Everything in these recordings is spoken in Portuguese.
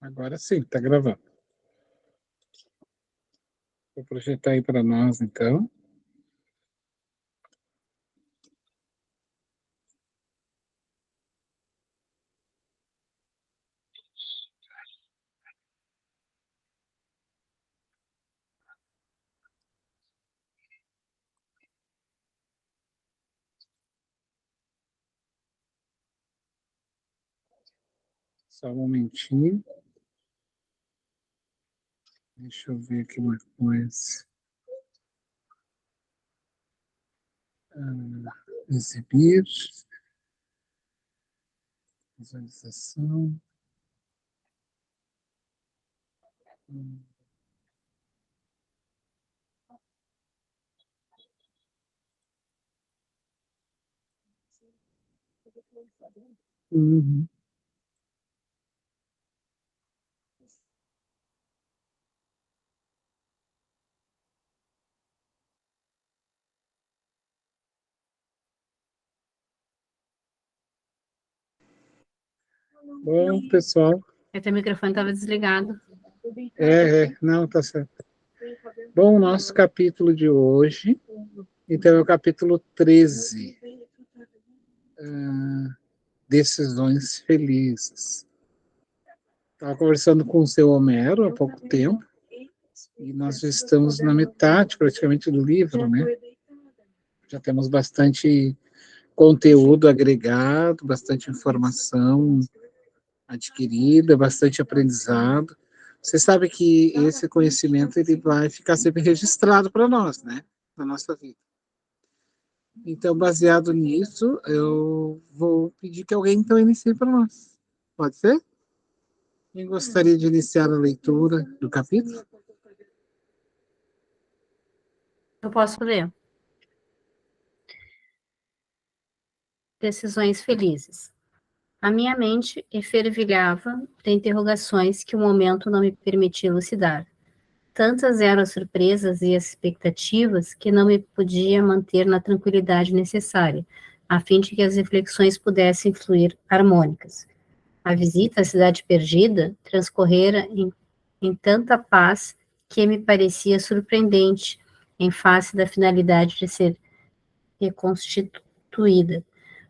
Agora sim, está gravando. Vou projetar aí para nós, então. Só um momentinho. Deixa eu ver aqui uma coisa. Exibir. Visualização. Uhum. Bom, pessoal. Teu microfone estava desligado. Não, tá certo. Bom, o nosso capítulo de hoje, então, é o capítulo 13. Decisões felizes. Estava conversando com o seu Homero há pouco tempo, e nós já estamos na metade, praticamente, do livro, né? Já temos bastante conteúdo agregado, bastante informação adquirida, bastante aprendizado. Você sabe que esse conhecimento ele vai ficar sempre registrado para nós, né? Na nossa vida. Então, baseado nisso, eu vou pedir que alguém então inicie para nós. Pode ser? Quem gostaria de iniciar a leitura do capítulo? Eu posso ler. Decisões felizes. A minha mente fervilhava de interrogações que o momento não me permitia elucidar. Tantas eram as surpresas e as expectativas que não me podia manter na tranquilidade necessária, a fim de que as reflexões pudessem fluir harmônicas. A visita à cidade perdida transcorrera em tanta paz que me parecia surpreendente em face da finalidade de ser reconstituída.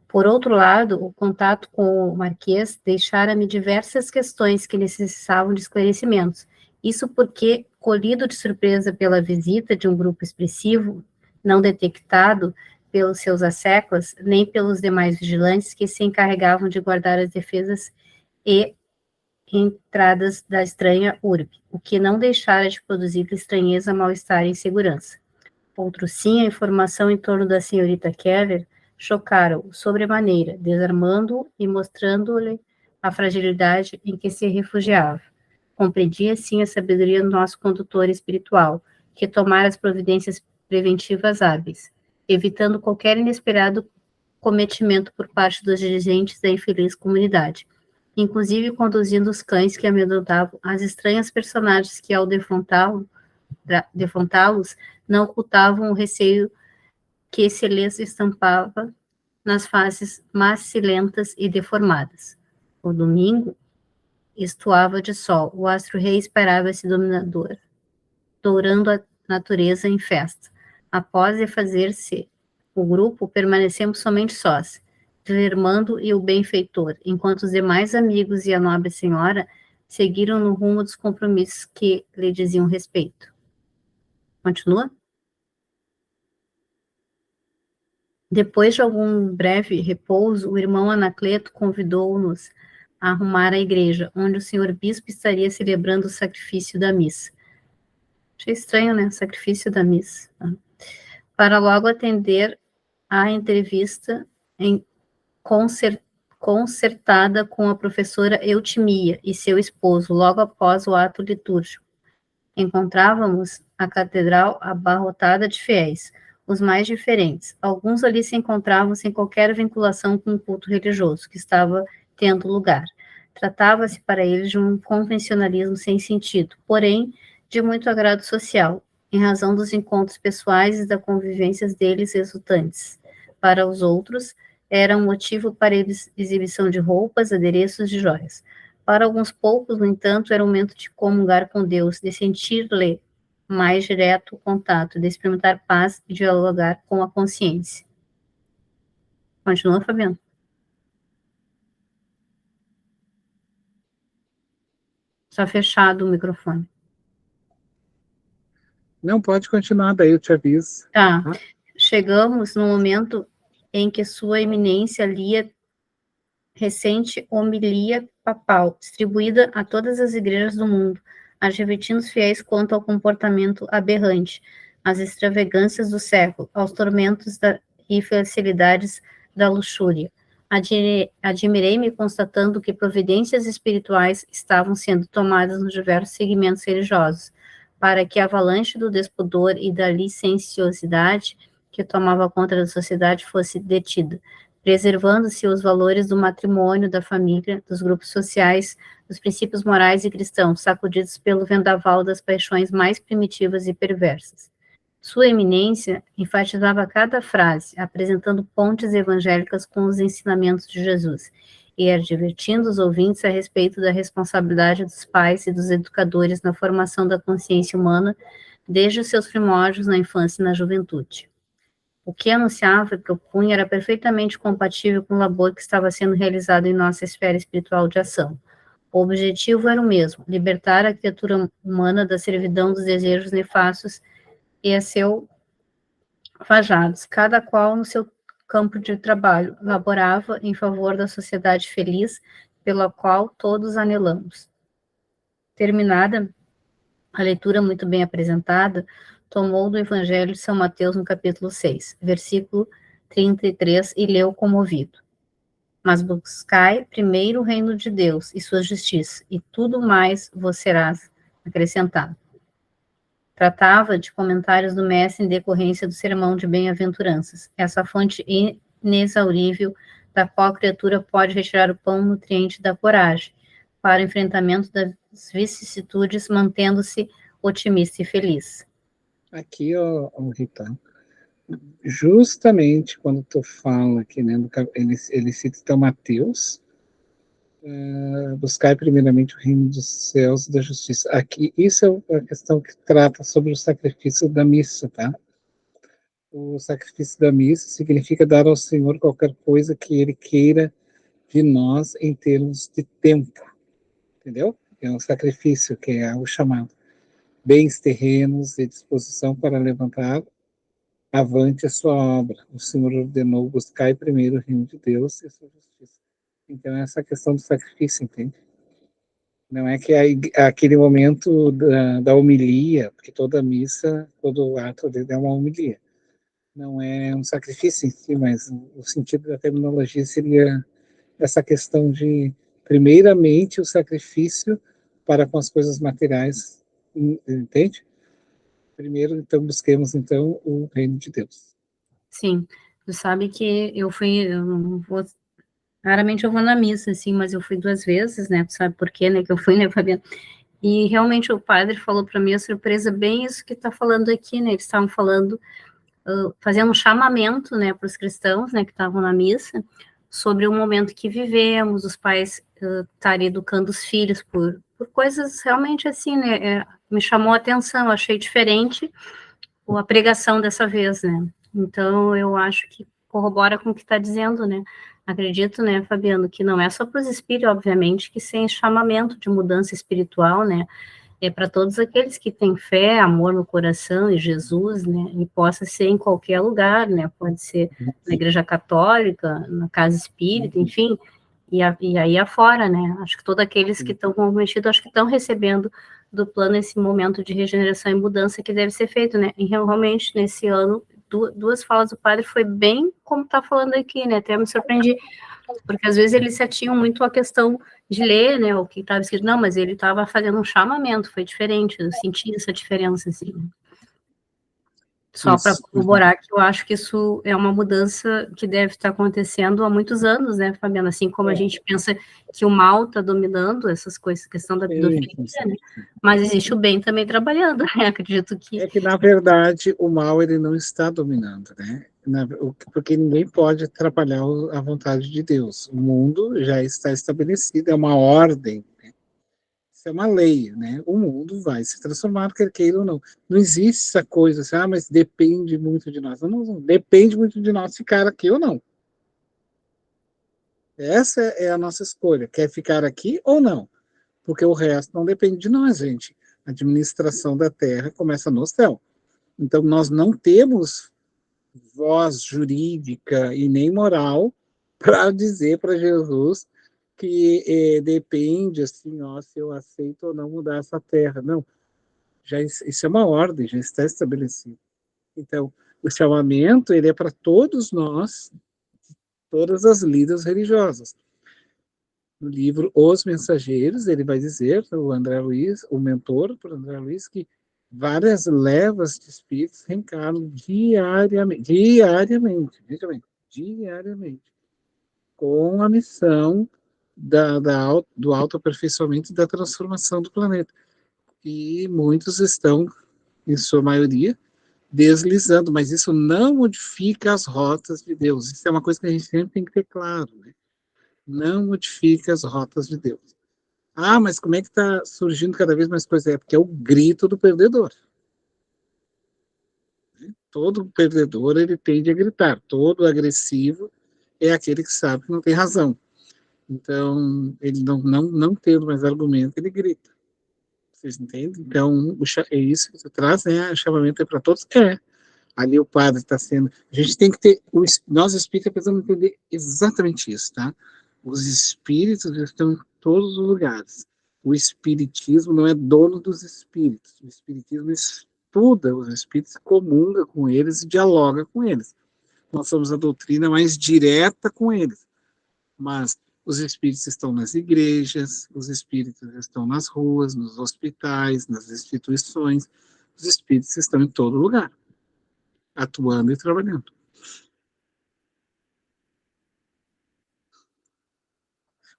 Por outro lado, o contato com o Marquês deixara-me diversas questões que necessitavam de esclarecimentos. Isso porque, colhido de surpresa pela visita de um grupo expressivo, não detectado pelos seus asseclas, nem pelos demais vigilantes que se encarregavam de guardar as defesas e entradas da estranha urbe, o que não deixara de produzir estranheza, mal-estar e insegurança. Outro sim, a informação em torno da senhorita Keller chocaram-o sobremaneira, desarmando-o e mostrando-lhe a fragilidade em que se refugiava. Compreendia, sim, a sabedoria do nosso condutor espiritual, que tomara as providências preventivas hábeis, evitando qualquer inesperado cometimento por parte dos dirigentes da infeliz comunidade, inclusive conduzindo os cães que amedrontavam as estranhas personagens que, ao defrontá-los, não ocultavam o receio que se lhes estampava nas faces macilentas e deformadas. O domingo estuava de sol, o astro-rei esperava esse dominador, dourando a natureza em festa. Após refazer-se o grupo, permanecemos somente sós, Vermando e o benfeitor, enquanto os demais amigos e a nobre senhora seguiram no rumo dos compromissos que lhe diziam respeito. Continua? Depois de algum breve repouso, o irmão Anacleto convidou-nos a arrumar a igreja, onde o senhor bispo estaria celebrando o sacrifício da missa. Achei estranho, né? Sacrifício da missa. Tá? Para logo atender à entrevista concertada com a professora Eutimia e seu esposo, logo após o ato litúrgico. Encontrávamos a catedral abarrotada de fiéis, os mais diferentes. Alguns ali se encontravam sem qualquer vinculação com o culto religioso que estava tendo lugar. Tratava-se para eles de um convencionalismo sem sentido, porém de muito agrado social, em razão dos encontros pessoais e das convivências deles resultantes. Para os outros, era um motivo para exibição de roupas, adereços e joias. Para alguns poucos, no entanto, era o momento de comungar com Deus, de sentir-lhe mais direto contato, de experimentar paz e dialogar com a consciência. Continua, Fabiano. Está fechado o microfone. Não, pode continuar, daí eu te aviso. Tá. Chegamos no momento em que Sua Eminência lia recente homilia papal, distribuída a todas as igrejas do mundo, advertindo os fiéis quanto ao comportamento aberrante, às extravagâncias do século, aos tormentos e facilidades da luxúria. Admirei-me constatando que providências espirituais estavam sendo tomadas nos diversos segmentos religiosos, para que a avalanche do despudor e da licenciosidade que tomava conta da sociedade fosse detida, preservando-se os valores do matrimônio, da família, dos grupos sociais, dos princípios morais e cristãos, sacudidos pelo vendaval das paixões mais primitivas e perversas. Sua Eminência enfatizava cada frase, apresentando pontes evangélicas com os ensinamentos de Jesus, e advertindo os ouvintes a respeito da responsabilidade dos pais e dos educadores na formação da consciência humana, desde os seus primórdios na infância e na juventude. O que anunciava e propunha era perfeitamente compatível com o labor que estava sendo realizado em nossa esfera espiritual de ação. O objetivo era o mesmo, libertar a criatura humana da servidão dos desejos nefastos e a seu fajados, cada qual no seu campo de trabalho, laborava em favor da sociedade feliz, pela qual todos anelamos. Terminada a leitura muito bem apresentada, tomou do Evangelho de São Mateus no capítulo 6, versículo 33, e leu comovido. Mas buscai primeiro o reino de Deus e sua justiça, e tudo mais vos será acrescentado. Tratava de comentários do mestre em decorrência do sermão de bem-aventuranças, essa fonte inexaurível da qual a criatura pode retirar o pão nutriente da coragem, para o enfrentamento das vicissitudes, mantendo-se otimista e feliz. Aqui, Rita, justamente quando tu fala aqui, né, ele cita então Mateus, buscar primeiramente o reino dos céus e da justiça. Aqui, isso é a questão que trata sobre o sacrifício da missa, tá? O sacrifício da missa significa dar ao Senhor qualquer coisa que Ele queira de nós em termos de tempo, entendeu? É um sacrifício que é o chamado bens terrenos e disposição para levantar avante a sua obra. O Senhor ordenou buscar primeiro o reino de Deus e a sua justiça. Então, essa questão do sacrifício, entende? Não é que aquele momento da homilia, porque toda missa, todo ato é uma homilia. Não é um sacrifício em si, mas o sentido da terminologia seria essa questão de, primeiramente, o sacrifício para com as coisas materiais, entende? Primeiro, então, busquemos, então, o reino de Deus. Sim, tu sabe que eu não vou, raramente eu vou na missa, assim, mas eu fui 2 vezes, né, tu sabe por quê, né, que eu fui, né, Fabiana? E realmente o padre falou para mim, a surpresa, bem isso que tá falando aqui, né, eles estavam falando, fazendo um chamamento, né, para os cristãos, né, que estavam na missa, sobre o momento que vivemos, os pais estarem educando os filhos por coisas realmente assim, né, me chamou a atenção, achei diferente a pregação dessa vez, né, então eu acho que corrobora com o que está dizendo, né, acredito, né, Fabiano, que não é só para os espíritos, obviamente, que sem chamamento de mudança espiritual, né, é para todos aqueles que têm fé, amor no coração e Jesus, né, e possa ser em qualquer lugar, né, pode ser na igreja católica, na casa espírita, enfim, e aí afora, né, acho que todos aqueles que estão comprometidos, acho que estão recebendo do plano esse momento de regeneração e mudança que deve ser feito, né, e realmente, nesse ano, 2 falas do padre foi bem como está falando aqui, né, até me surpreendi, porque às vezes eles se atinham muito à questão de ler, né, o que estava escrito, não, mas ele estava fazendo um chamamento, foi diferente, eu senti essa diferença, assim. Só para corroborar que eu acho que isso é uma mudança que deve estar acontecendo há muitos anos, né, Fabiana, assim como a gente pensa que o mal está dominando essas coisas, questão da pedofilia, né, mas existe o bem também trabalhando, né, acredito que... É que, na verdade, o mal, ele não está dominando, né, porque ninguém pode atrapalhar a vontade de Deus. O mundo já está estabelecido, é uma ordem, né? Isso é uma lei, né? O mundo vai se transformar, quer queira ou não. Não existe essa coisa assim, mas depende muito de nós. Não, depende muito de nós ficar aqui ou não. Essa é a nossa escolha. Quer ficar aqui ou não? Porque o resto não depende de nós, gente. A administração da terra começa no céu. Então, nós não temos voz jurídica e nem moral para dizer para Jesus que depende, assim, ó, se eu aceito ou não mudar essa terra. Não, já isso é uma ordem, já está estabelecido. Então, o chamamento, ele é para todos nós, todas as lidas religiosas. No livro Os Mensageiros, ele vai dizer, o André Luiz, o mentor para André Luiz, que várias levas de espíritos reencarnam diariamente, diariamente, com a missão do autoaperfeiçoamento e da transformação do planeta. E muitos estão, em sua maioria, deslizando, mas isso não modifica as rotas de Deus. Isso é uma coisa que a gente sempre tem que ter claro, né? Não modifica as rotas de Deus. Ah, mas como é que está surgindo cada vez mais coisa? É porque é o grito do perdedor. Todo perdedor, ele tende a gritar. Todo agressivo é aquele que sabe que não tem razão. Então, ele não tendo mais argumento, ele grita. Vocês entendem? Então, é isso que você traz, né? O chamamento é para todos. Ali o padre está sendo. A gente tem que ter. Nós espíritas precisamos entender exatamente isso, tá? Os espíritos estão em todos os lugares. O espiritismo não é dono dos espíritos. O espiritismo estuda os espíritos, comunga com eles e dialoga com eles. Nós somos a doutrina mais direta com eles. Mas os espíritos estão nas igrejas, os espíritos estão nas ruas, nos hospitais, nas instituições. Os espíritos estão em todo lugar, atuando e trabalhando.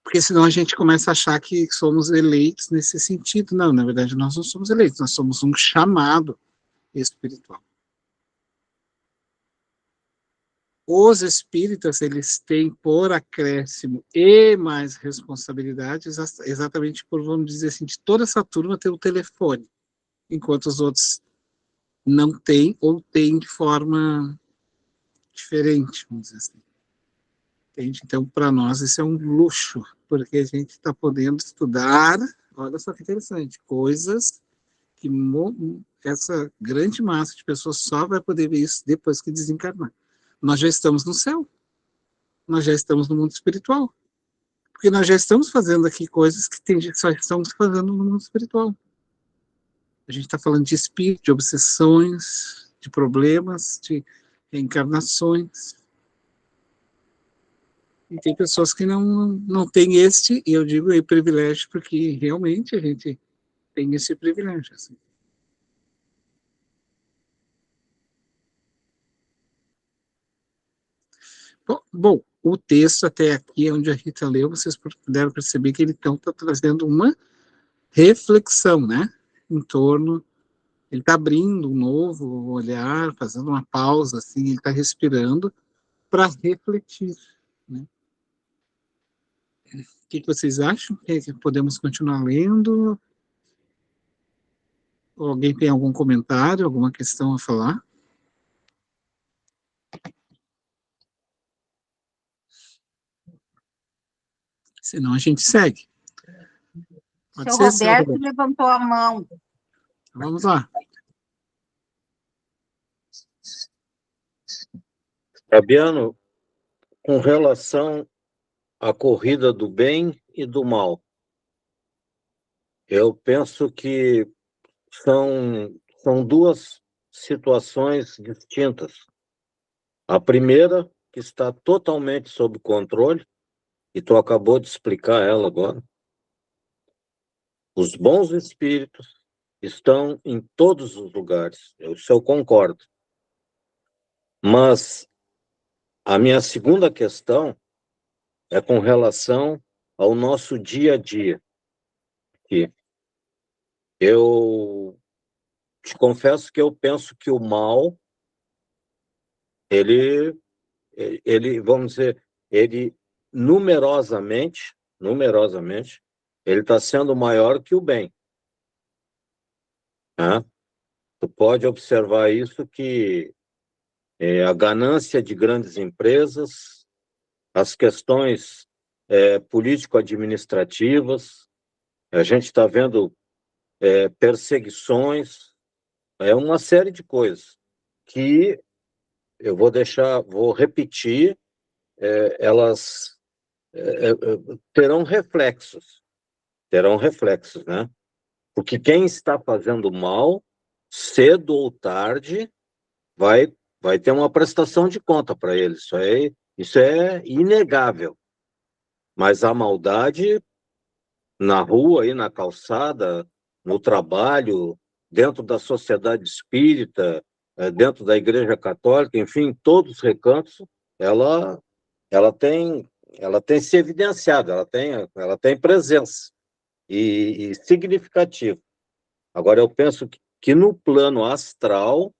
Porque senão a gente começa a achar que somos eleitos nesse sentido. Não, na verdade, nós não somos eleitos, nós somos um chamado espiritual. Os espíritas, eles têm por acréscimo e mais responsabilidades, exatamente por, vamos dizer assim, de toda essa turma ter o telefone, enquanto os outros não têm ou têm de forma diferente, vamos dizer assim. Entende? Então, para nós, isso é um luxo, porque a gente está podendo estudar, olha só que interessante, coisas que essa grande massa de pessoas só vai poder ver isso depois que desencarnar. Nós já estamos no céu, nós já estamos no mundo espiritual, porque nós já estamos fazendo aqui coisas que só estamos fazendo no mundo espiritual. A gente está falando de espírito, de obsessões, de problemas, de reencarnações. E tem pessoas que não têm e eu digo aí privilégio, porque realmente a gente tem esse privilégio. Assim. Bom, o texto até aqui, onde a Rita leu, vocês puderam perceber que ele então está trazendo uma reflexão, né? Em torno, ele está abrindo um novo olhar, fazendo uma pausa, assim, ele está respirando para refletir, né? O que vocês acham? Podemos continuar lendo? Ou alguém tem algum comentário, alguma questão a falar? Senão a gente segue. Pode ser, Roberto levantou a mão. Vamos lá. Fabiano, com relação à corrida do bem e do mal, eu penso que são duas situações distintas. A primeira, que está totalmente sob controle, e tu acabou de explicar ela agora. Os bons espíritos estão em todos os lugares, isso eu concordo. Mas a minha segunda questão é com relação ao nosso dia a dia. Que eu te confesso que eu penso que o mal, ele vamos dizer, ele numerosamente, ele está sendo maior que o bem, né? Tu pode observar isso, que a ganância de grandes empresas, as questões político-administrativas, a gente está vendo perseguições, uma série de coisas que vou repetir, elas terão reflexos, né? Porque quem está fazendo mal, cedo ou tarde, vai ter uma prestação de conta para ele. Isso é inegável. Mas a maldade na rua, aí na calçada, no trabalho, dentro da sociedade espírita, dentro da Igreja Católica, enfim, em todos os recantos, ela, ela tem se evidenciado, ela tem presença e significativa. Agora, eu penso que no plano astral,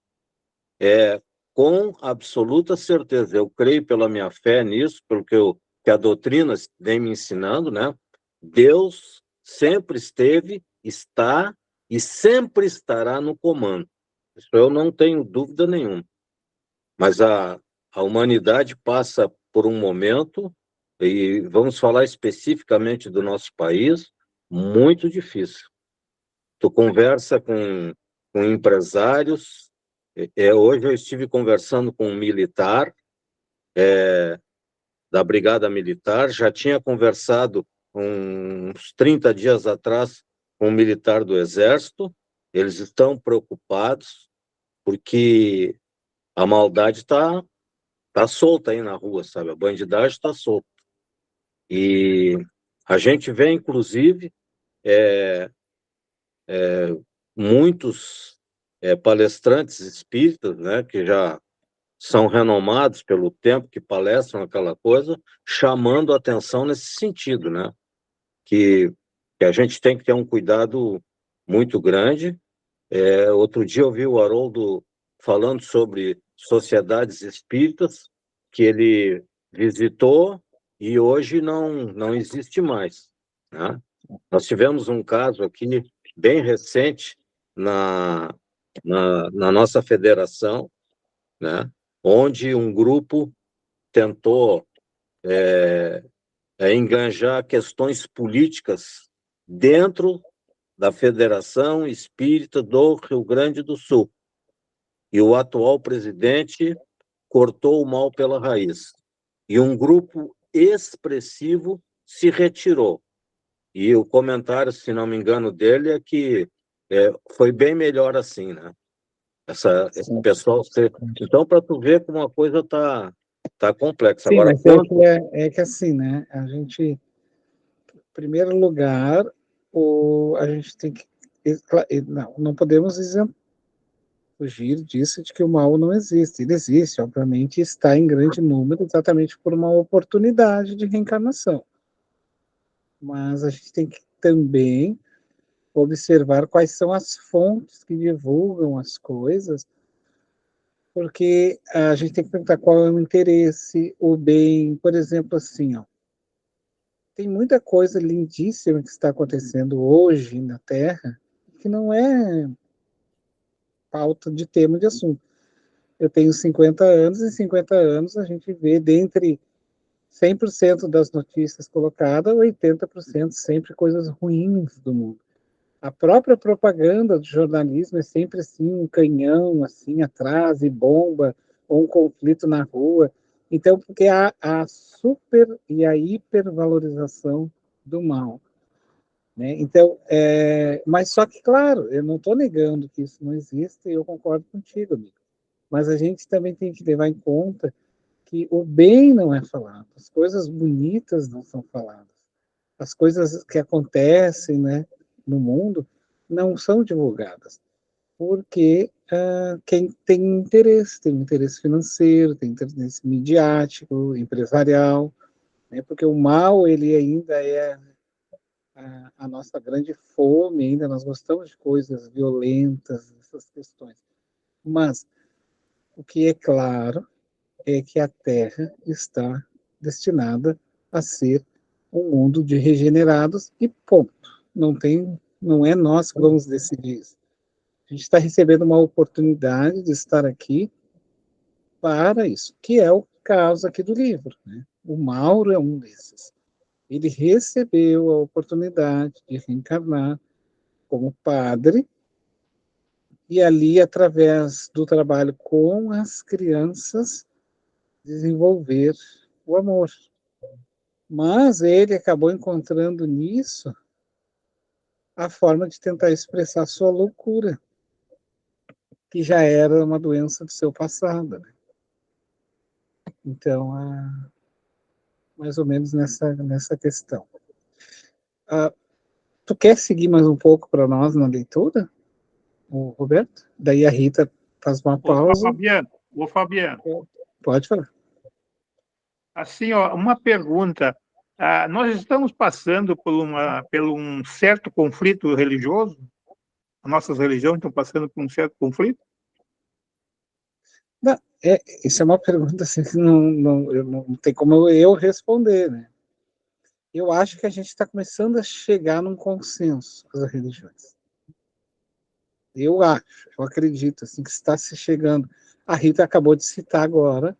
com absoluta certeza, eu creio pela minha fé nisso, pelo que a doutrina vem me ensinando, né? Deus sempre esteve, está e sempre estará no comando. Isso eu não tenho dúvida nenhuma. Mas a humanidade passa por um momento, e vamos falar especificamente do nosso país, muito difícil. Tu conversa com empresários. Hoje eu estive conversando com um militar da Brigada Militar, já tinha conversado uns 30 dias atrás com um militar do Exército. Eles estão preocupados porque a maldade tá solta aí na rua, sabe? A bandidagem está solta. E a gente vê, inclusive, muitos palestrantes espíritas, né, que já são renomados pelo tempo que palestram aquela coisa, chamando a atenção nesse sentido, né? Que a gente tem que ter um cuidado muito grande. Outro dia eu vi o Haroldo falando sobre sociedades espíritas que ele visitou e hoje não existe mais, né? Nós tivemos um caso aqui bem recente na nossa federação, né? Onde um grupo tentou enganjar questões políticas dentro da Federação Espírita do Rio Grande do Sul. E o atual presidente cortou o mal pela raiz. E um grupo expressivo se retirou. E o comentário, se não me engano, dele é que foi bem melhor assim, né? Esse pessoal... Então, para tu ver como a coisa tá complexa. Sim, Agora, mas é que assim, né? A gente, em primeiro lugar, a gente tem que... Não podemos fugir disso, de que o mal não existe. Ele existe, obviamente, está em grande número, exatamente por uma oportunidade de reencarnação. Mas a gente tem que também observar quais são as fontes que divulgam as coisas, porque a gente tem que perguntar qual é o interesse, o bem, por exemplo, assim, ó, tem muita coisa lindíssima que está acontecendo hoje na Terra que não é pauta de tema de assunto. Eu tenho 50 anos, e em 50 anos a gente vê, dentre 100% das notícias colocadas, 80% sempre coisas ruins do mundo. A própria propaganda do jornalismo é sempre assim, um canhão assim atrás, e bomba, ou um conflito na rua. Então, porque há a super e a hipervalorização do mal, né? Então, mas só que, claro, eu não estou negando que isso não existe, e eu concordo contigo, amigo. Mas a gente também tem que levar em conta que o bem não é falado, as coisas bonitas não são faladas, as coisas que acontecem, né, no mundo não são divulgadas, porque quem tem interesse financeiro, tem interesse midiático, empresarial, né, porque o mal ele ainda é a nossa grande fome, ainda nós gostamos de coisas violentas, essas questões. Mas o que é claro é que a Terra está destinada a ser um mundo de regenerados e ponto. Não é nós que vamos decidir isso. A gente está recebendo uma oportunidade de estar aqui para isso, que é o caso aqui do livro, né? O Mauro é um desses. Ele recebeu a oportunidade de reencarnar como padre, e ali, através do trabalho com as crianças, desenvolver o amor. Mas ele acabou encontrando nisso a forma de tentar expressar sua loucura, que já era uma doença do seu passado, né? Então, mais ou menos nessa questão. Tu quer seguir mais um pouco para nós na leitura, o Roberto? Daí a Rita faz uma pausa. Fabiano. Pode falar. Assim, ó, uma pergunta. Nós estamos passando por um certo conflito religioso? As nossas religiões estão passando por um certo conflito? Não, isso é uma pergunta assim, que não tem como eu responder, né? Eu acho que a gente está começando a chegar num consenso com as religiões. Eu acredito, assim, que está se chegando. A Rita acabou de citar agora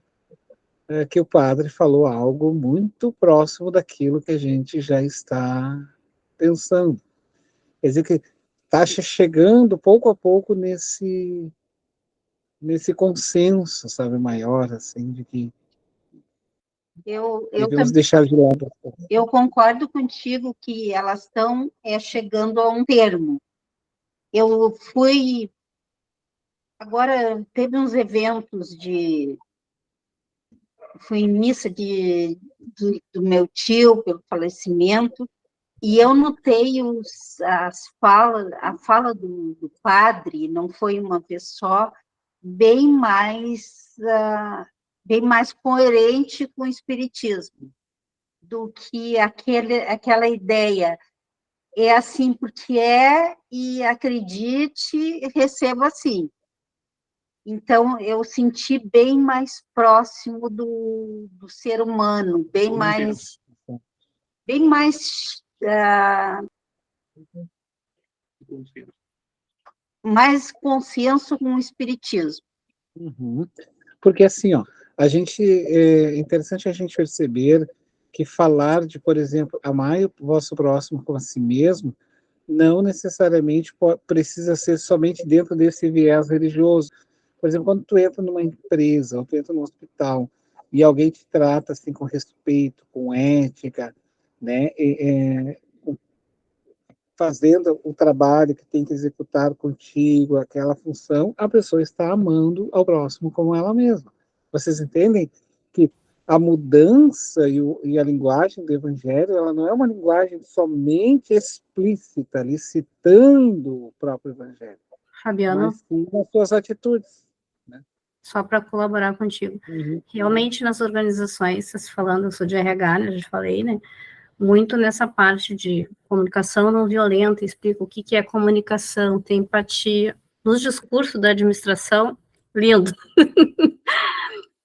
que o padre falou algo muito próximo daquilo que a gente já está pensando. Quer dizer que está chegando pouco a pouco nesse consenso, sabe, maior, assim, de que devemos deixar de lado. Eu concordo contigo que elas estão chegando a um termo. Eu fui... Agora, teve uns eventos fui em missa do meu tio, pelo falecimento, e eu notei a fala do padre, não foi uma vez só, bem mais coerente com o espiritismo do que aquela ideia. É assim porque e acredite, receba assim. Então, eu senti bem mais próximo do ser humano, bem mais consenso com o espiritismo. Uhum. Porque assim, ó, é interessante a gente perceber que falar de, por exemplo, amar o vosso próximo como a si mesmo, não necessariamente precisa ser somente dentro desse viés religioso. Por exemplo, quando tu entra numa empresa, ou tu entra num hospital, e alguém te trata assim com respeito, com ética, né, fazendo o trabalho que tem que executar contigo, aquela função, a pessoa está amando ao próximo como ela mesma. Vocês entendem que a mudança e a linguagem do Evangelho, ela não é uma linguagem somente explícita, ali citando o próprio Evangelho, Fabiano, mas sim nas suas atitudes. Né? Só para colaborar contigo. Realmente, nas organizações, falando, eu sou de RH, né, já falei, né, muito nessa parte de comunicação não violenta, explica o que é comunicação, tem empatia. Nos discursos da administração, lindo.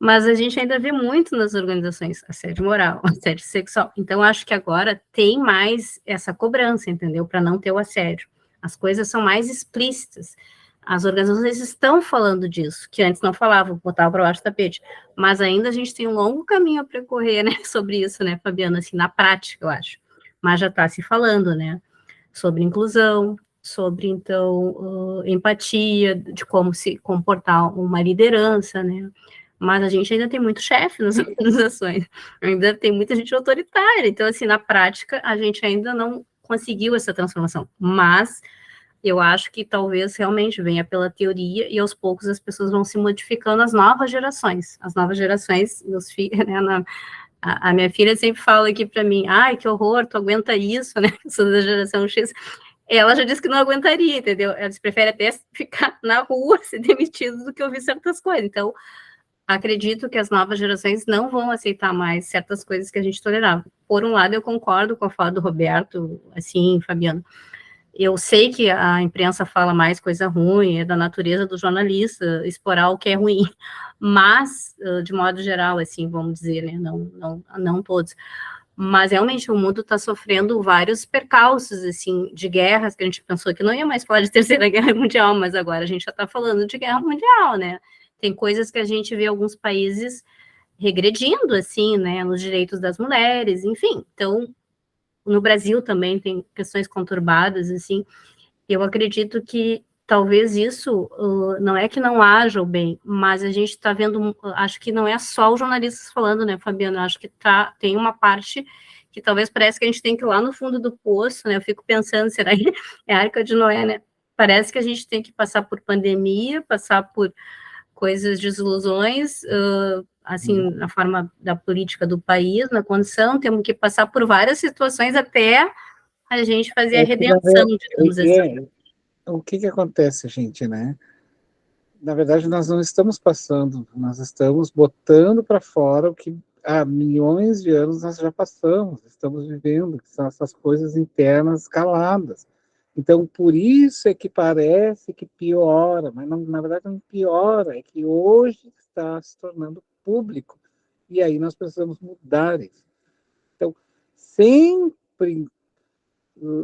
Mas a gente ainda vê muito nas organizações assédio moral, assédio sexual. Então, acho que agora tem mais essa cobrança, entendeu? Para não ter o assédio. As coisas são mais explícitas. As organizações estão falando disso, que antes não falavam, botavam para baixo do tapete. Mas ainda a gente tem um longo caminho a percorrer, né, sobre isso, né, Fabiana, assim, na prática, eu acho. Mas já está se falando, né, sobre inclusão, sobre, então, empatia, de como se comportar uma liderança, né, mas a gente ainda tem muito chefe nas organizações, ainda tem muita gente autoritária, então, assim, na prática, a gente ainda não conseguiu essa transformação, mas eu acho que talvez realmente venha pela teoria e aos poucos as pessoas vão se modificando, as novas gerações, meus filhos, né, a minha filha sempre fala aqui para mim, ai, que horror, tu aguenta isso, né, eu sou da geração X, ela já disse que não aguentaria, entendeu, ela prefere até ficar na rua, ser demitido, do que ouvir certas coisas, então, acredito que as novas gerações não vão aceitar mais certas coisas que a gente tolerava. Por um lado, eu concordo com a fala do Roberto, assim, Fabiano, eu sei que a imprensa fala mais coisa ruim, é da natureza do jornalista explorar o que é ruim, mas, de modo geral, assim, vamos dizer, né, não todos, Mas realmente o mundo está sofrendo vários percalços, assim, de guerras, que a gente pensou que não ia mais falar de Terceira Guerra Mundial, mas agora a gente já está falando de Guerra Mundial, né? Tem coisas que a gente vê alguns países regredindo, assim, né, nos direitos das mulheres, enfim. Então, no Brasil também tem questões conturbadas, assim. Eu acredito que talvez isso não é que não haja o bem, mas a gente está vendo, acho que não é só os jornalistas falando, né, Fabiana? Acho que tem uma parte que talvez parece que a gente tem que ir lá no fundo do poço, né? Eu fico pensando, será que é a Arca de Noé, né? Parece que a gente tem que passar por pandemia, passar por coisas, desilusões, assim, na forma da política do país, na condição, temos que passar por várias situações até a gente fazer a redenção, digamos assim. O que acontece, gente, né? Na verdade, nós não estamos passando, nós estamos botando para fora o que há milhões de anos nós já passamos, estamos vivendo, que são essas coisas internas caladas. Então, por isso é que parece que piora, mas não, na verdade não piora, é que hoje está se tornando público, e aí nós precisamos mudar isso. Então, sempre,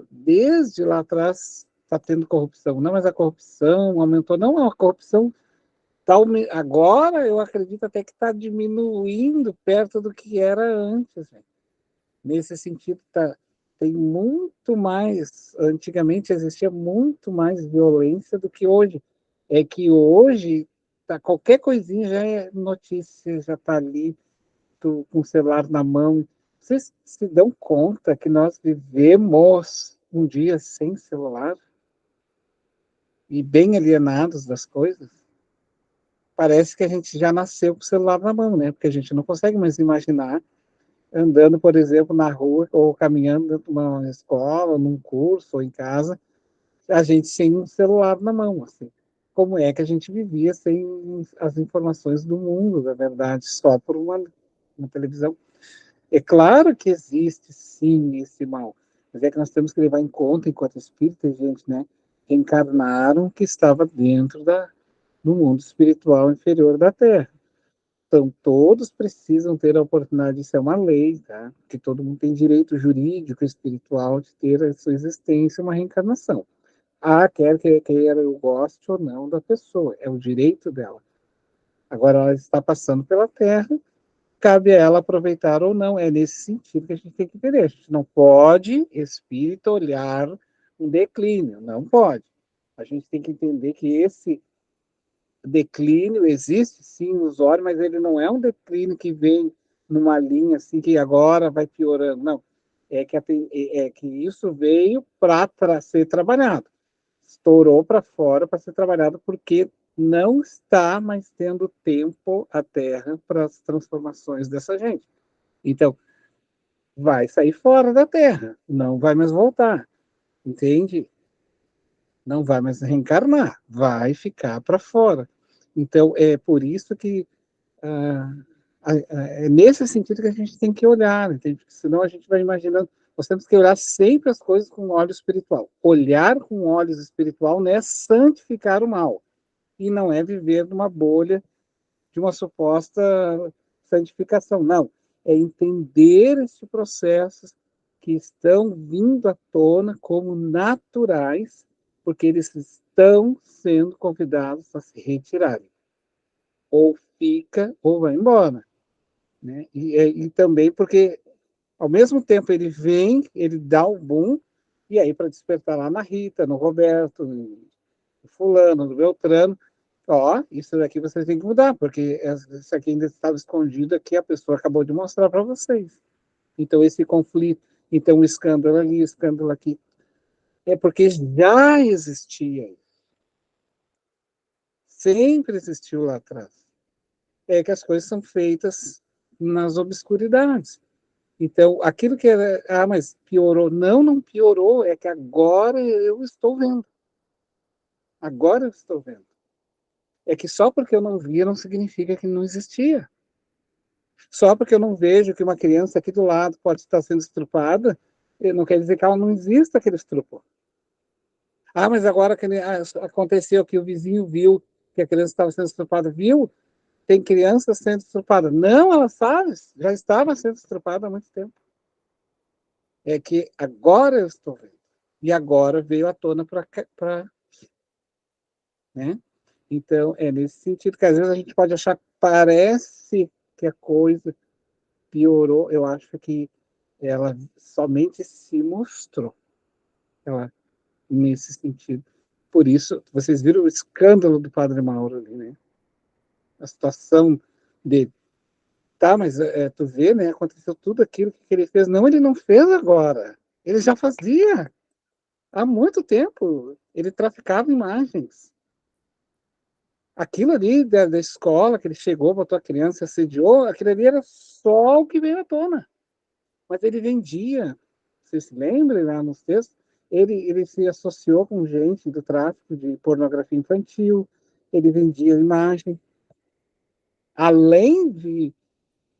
desde lá atrás, está tendo corrupção. Não, mas a corrupção aumentou. Não, a corrupção tá, agora eu acredito até que está diminuindo perto do que era antes. Né? Nesse sentido, tem muito mais. Antigamente existia muito mais violência do que hoje. É que hoje qualquer coisinha já é notícia, já está ali com o celular na mão. Vocês se dão conta que nós vivemos um dia sem celular e bem alienados das coisas? Parece que a gente já nasceu com o celular na mão, né? Porque a gente não consegue mais imaginar andando, por exemplo, na rua ou caminhando dentro de uma escola, num curso ou em casa, a gente sem um celular na mão, assim. Como é que a gente vivia sem as informações do mundo, da verdade, só por uma televisão? É claro que existe, sim, esse mal, mas é que nós temos que levar em conta, enquanto espírito, gente, né, encarnaram que estava dentro do mundo espiritual inferior da Terra. Então, todos precisam ter a oportunidade, isso é uma lei, tá? Que todo mundo tem direito jurídico e espiritual de ter a sua existência, uma reencarnação. Quer eu goste ou não da pessoa, é o direito dela. Agora, ela está passando pela Terra, cabe a ela aproveitar ou não. É nesse sentido que a gente tem que entender. A gente não pode, espírito, olhar um declínio, não pode. A gente tem que entender que esse declínio existe, sim, ilusório, mas ele não é um declínio que vem numa linha assim, que agora vai piorando. Não. É que isso veio para ser trabalhado. Estourou para fora para ser trabalhado porque não está mais tendo tempo a Terra para as transformações dessa gente. Então, vai sair fora da Terra, não vai mais voltar, entende? Não vai mais reencarnar, vai ficar para fora. Então, é por isso que é nesse sentido que a gente tem que olhar, entende? Porque senão a gente vai imaginando. Nós temos que olhar sempre as coisas com óleo espiritual. Olhar com olhos espiritual não é santificar o mal, e não é viver numa bolha de uma suposta santificação. Não, é entender esses processos que estão vindo à tona como naturais, porque eles estão sendo convidados a se retirarem. Ou fica ou vai embora. Né? E também porque, ao mesmo tempo, ele vem, ele dá o boom, e aí para despertar lá na Rita, no Roberto, no fulano, no Beltrano, isso daqui vocês têm que mudar, porque isso aqui ainda estava escondido aqui, a pessoa acabou de mostrar para vocês. Então, esse conflito, então, um escândalo ali, escândalo aqui, é porque já existia isso. Sempre existiu lá atrás. É que as coisas são feitas nas obscuridades. Então, aquilo que era, mas piorou. Não piorou, é que agora eu estou vendo. Agora eu estou vendo. É que só porque eu não via não significa que não existia. Só porque eu não vejo que uma criança aqui do lado pode estar sendo estrupada, não quer dizer que ela não exista aquele estupro. Mas agora que aconteceu que o vizinho viu que a criança estava sendo estrupada, viu? Tem criança sendo estrupada. Não, ela sabe, já estava sendo estrupada há muito tempo. é que agora eu estou vendo. E agora veio à tona para... Né? Então, é nesse sentido que às vezes a gente pode achar que parece que a coisa piorou. Eu acho que ela somente se mostrou. Ela, nesse sentido. Por isso, vocês viram o escândalo do Padre Mauro ali, né? A situação dele. Tá, mas tu vê, né? Aconteceu tudo aquilo que ele fez. Não, ele não fez agora. Ele já fazia. Há muito tempo. Ele traficava imagens. Aquilo ali da escola, que ele chegou, botou a criança, assediou, aquilo ali era só o que veio à tona. Mas ele vendia. Vocês se lembram lá nos textos? Ele se associou com gente do tráfico de pornografia infantil, ele vendia imagem. Além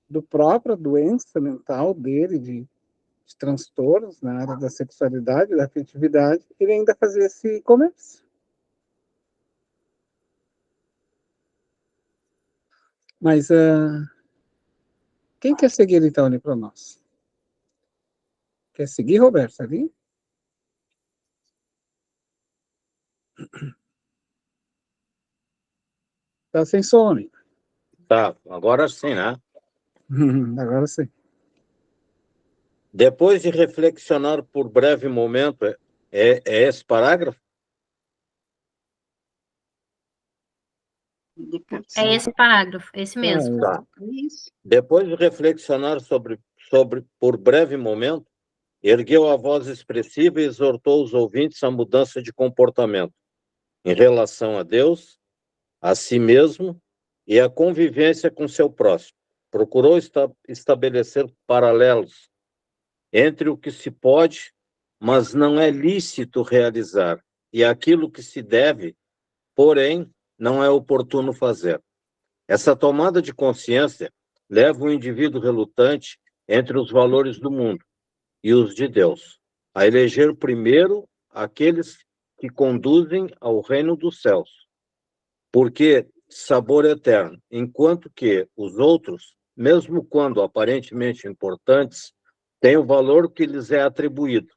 do própria doença mental dele, de transtornos na área da sexualidade, da afetividade, ele ainda fazia esse comércio. Mas quem quer seguir então ali para nós? Quer seguir, Roberto, ali? Tá sem sono. Tá, agora sim, né? Agora sim. Depois de reflexionar por breve momento, é esse parágrafo? É esse parágrafo, esse mesmo. Tá. Isso. Depois de reflexionar sobre por breve momento, ergueu a voz expressiva e exortou os ouvintes à mudança de comportamento em relação a Deus, a si mesmo e à convivência com seu próximo. Procurou estabelecer paralelos entre o que se pode, mas não é lícito realizar, e aquilo que se deve, porém, não é oportuno fazer. Essa tomada de consciência leva o indivíduo relutante entre os valores do mundo e os de Deus a eleger primeiro aqueles que conduzem ao reino dos céus, porque sabor eterno, enquanto que os outros, mesmo quando aparentemente importantes, têm o valor que lhes é atribuído,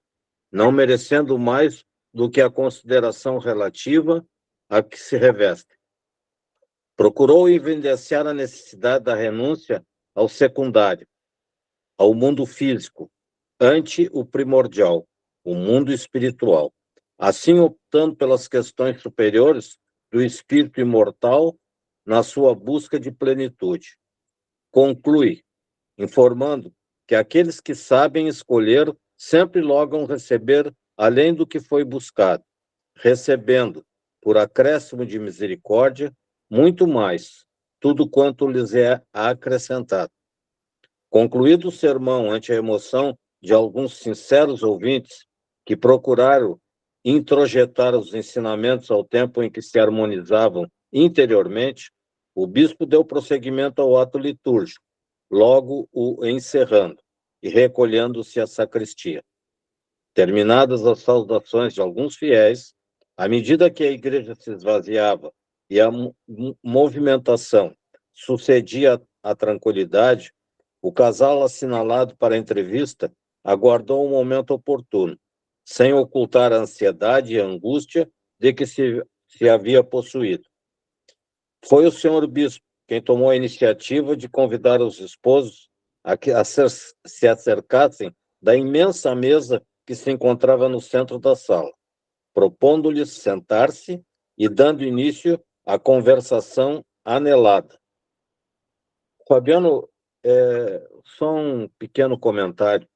não merecendo mais do que a consideração relativa a que se reveste. Procurou evidenciar a necessidade da renúncia ao secundário, ao mundo físico, ante o primordial, o mundo espiritual, assim optando pelas questões superiores do espírito imortal na sua busca de plenitude. Conclui, informando que aqueles que sabem escolher sempre logam receber além do que foi buscado, recebendo, por acréscimo de misericórdia, muito mais, tudo quanto lhes é acrescentado. Concluído o sermão ante a emoção de alguns sinceros ouvintes que procuraram introjetar os ensinamentos ao tempo em que se harmonizavam interiormente, o bispo deu prosseguimento ao ato litúrgico, logo o encerrando e recolhendo-se à sacristia. Terminadas as saudações de alguns fiéis, à medida que a igreja se esvaziava e a movimentação sucedia à tranquilidade, o casal assinalado para a entrevista aguardou um momento oportuno, sem ocultar a ansiedade e a angústia de que se havia possuído. Foi o senhor bispo quem tomou a iniciativa de convidar os esposos a se acercassem da imensa mesa que se encontrava no centro da sala, propondo-lhes sentar-se e dando início à conversação anelada. Fabiano, só um pequeno comentário.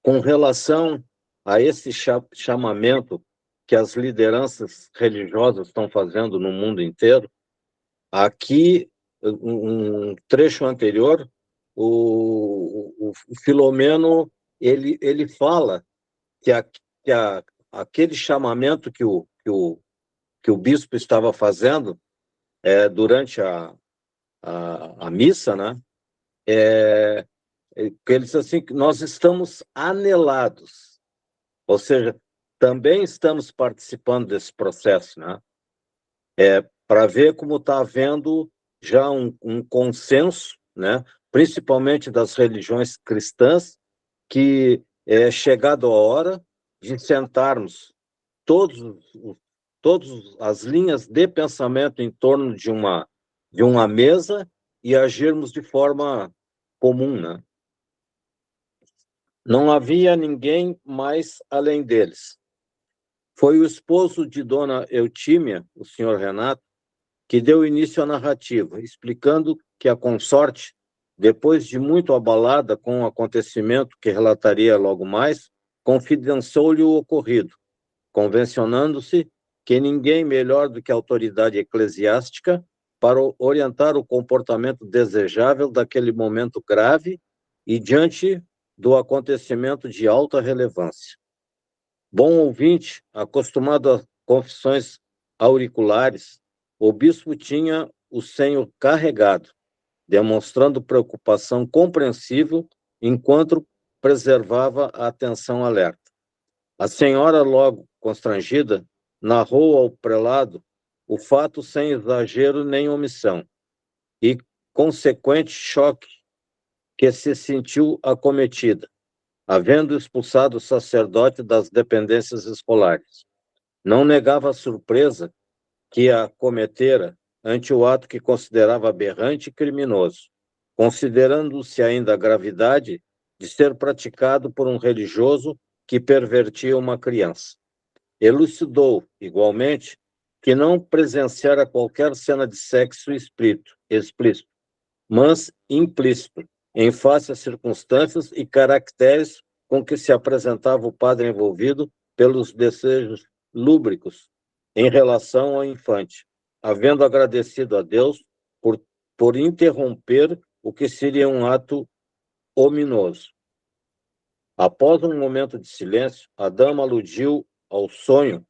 Com relação a esse chamamento que as lideranças religiosas estão fazendo no mundo inteiro, aqui, um trecho anterior, o Filomeno, ele fala que aquele chamamento que o bispo estava fazendo durante a missa, né? Que ele diz assim, que nós estamos anelados, ou seja, também estamos participando desse processo, né? Para ver como está havendo já um consenso, né? Principalmente das religiões cristãs, que é chegado a hora de sentarmos todas as linhas de pensamento em torno de uma mesa e agirmos de forma comum, né? Não havia ninguém mais além deles. Foi o esposo de Dona Eutímia, o senhor Renato, que deu início à narrativa, explicando que a consorte, depois de muito abalada com o acontecimento que relataria logo mais, confidenciou-lhe o ocorrido, convencionando-se que ninguém melhor do que a autoridade eclesiástica para orientar o comportamento desejável daquele momento grave e diante do acontecimento de alta relevância. Bom ouvinte, acostumado a confissões auriculares, o bispo tinha o senho carregado, demonstrando preocupação compreensível enquanto preservava a atenção alerta. A senhora, logo constrangida, narrou ao prelado o fato sem exagero nem omissão, e consequente choque que se sentiu acometida, havendo expulsado o sacerdote das dependências escolares. Não negava a surpresa que a cometera ante o ato que considerava aberrante e criminoso, considerando-se ainda a gravidade de ser praticado por um religioso que pervertia uma criança. Elucidou, igualmente, que não presenciara qualquer cena de sexo explícito, mas implícito, em face às circunstâncias e caracteres com que se apresentava o padre envolvido pelos desejos lúbricos em relação ao infante, havendo agradecido a Deus por interromper o que seria um ato ominoso. Após um momento de silêncio, a dama aludiu ao sonho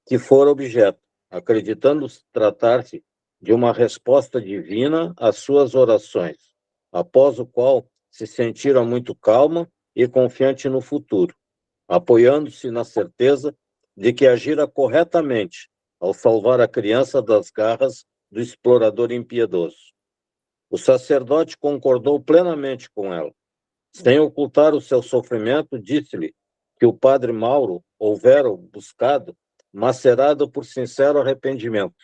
que fora objeto, acreditando tratar-se de uma resposta divina às suas orações, após o qual se sentira muito calma e confiante no futuro, apoiando-se na certeza de que agira corretamente ao salvar a criança das garras do explorador impiedoso. O sacerdote concordou plenamente com ela. Sem ocultar o seu sofrimento, disse-lhe que o padre Mauro houvera buscado, macerado por sincero arrependimento,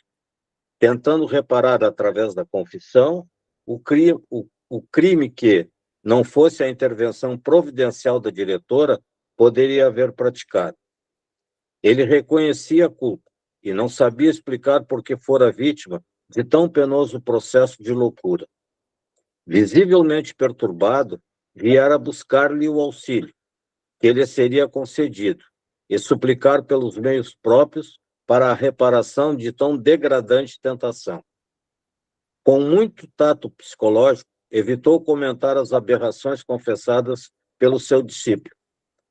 tentando reparar através da confissão o crime que, não fosse a intervenção providencial da diretora, poderia haver praticado. Ele reconhecia a culpa e não sabia explicar por que fora vítima de tão penoso processo de loucura. Visivelmente perturbado, viera buscar-lhe o auxílio, que lhe seria concedido, e suplicar pelos meios próprios para a reparação de tão degradante tentação. Com muito tato psicológico, evitou comentar as aberrações confessadas pelo seu discípulo,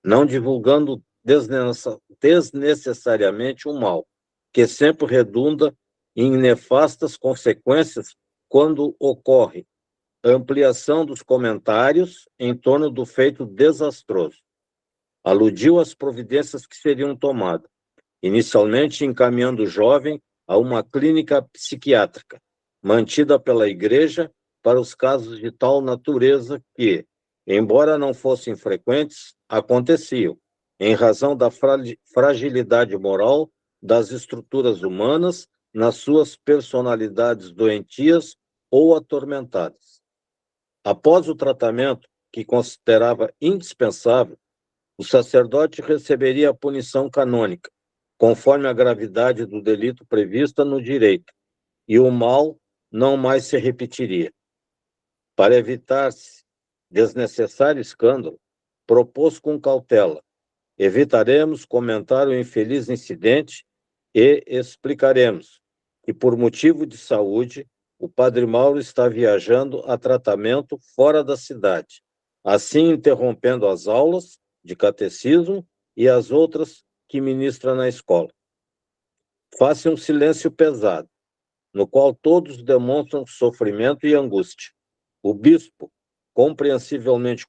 não divulgando desnecessariamente o mal, que sempre redunda em nefastas consequências quando ocorre ampliação dos comentários em torno do feito desastroso. Aludiu às providências que seriam tomadas, inicialmente encaminhando o jovem a uma clínica psiquiátrica, mantida pela Igreja para os casos de tal natureza que, embora não fossem frequentes, aconteciam, em razão da fragilidade moral das estruturas humanas nas suas personalidades doentias ou atormentadas. Após o tratamento, que considerava indispensável, o sacerdote receberia a punição canônica, conforme a gravidade do delito prevista no direito, e o mal não mais se repetiria. Para evitar-se desnecessário escândalo, propôs com cautela: evitaremos comentar o infeliz incidente e explicaremos que, por motivo de saúde, o padre Mauro está viajando a tratamento fora da cidade, assim interrompendo as aulas de catecismo e as outras que ministra na escola. Faça um silêncio pesado, no qual todos demonstram sofrimento e angústia. O bispo, compreensivelmente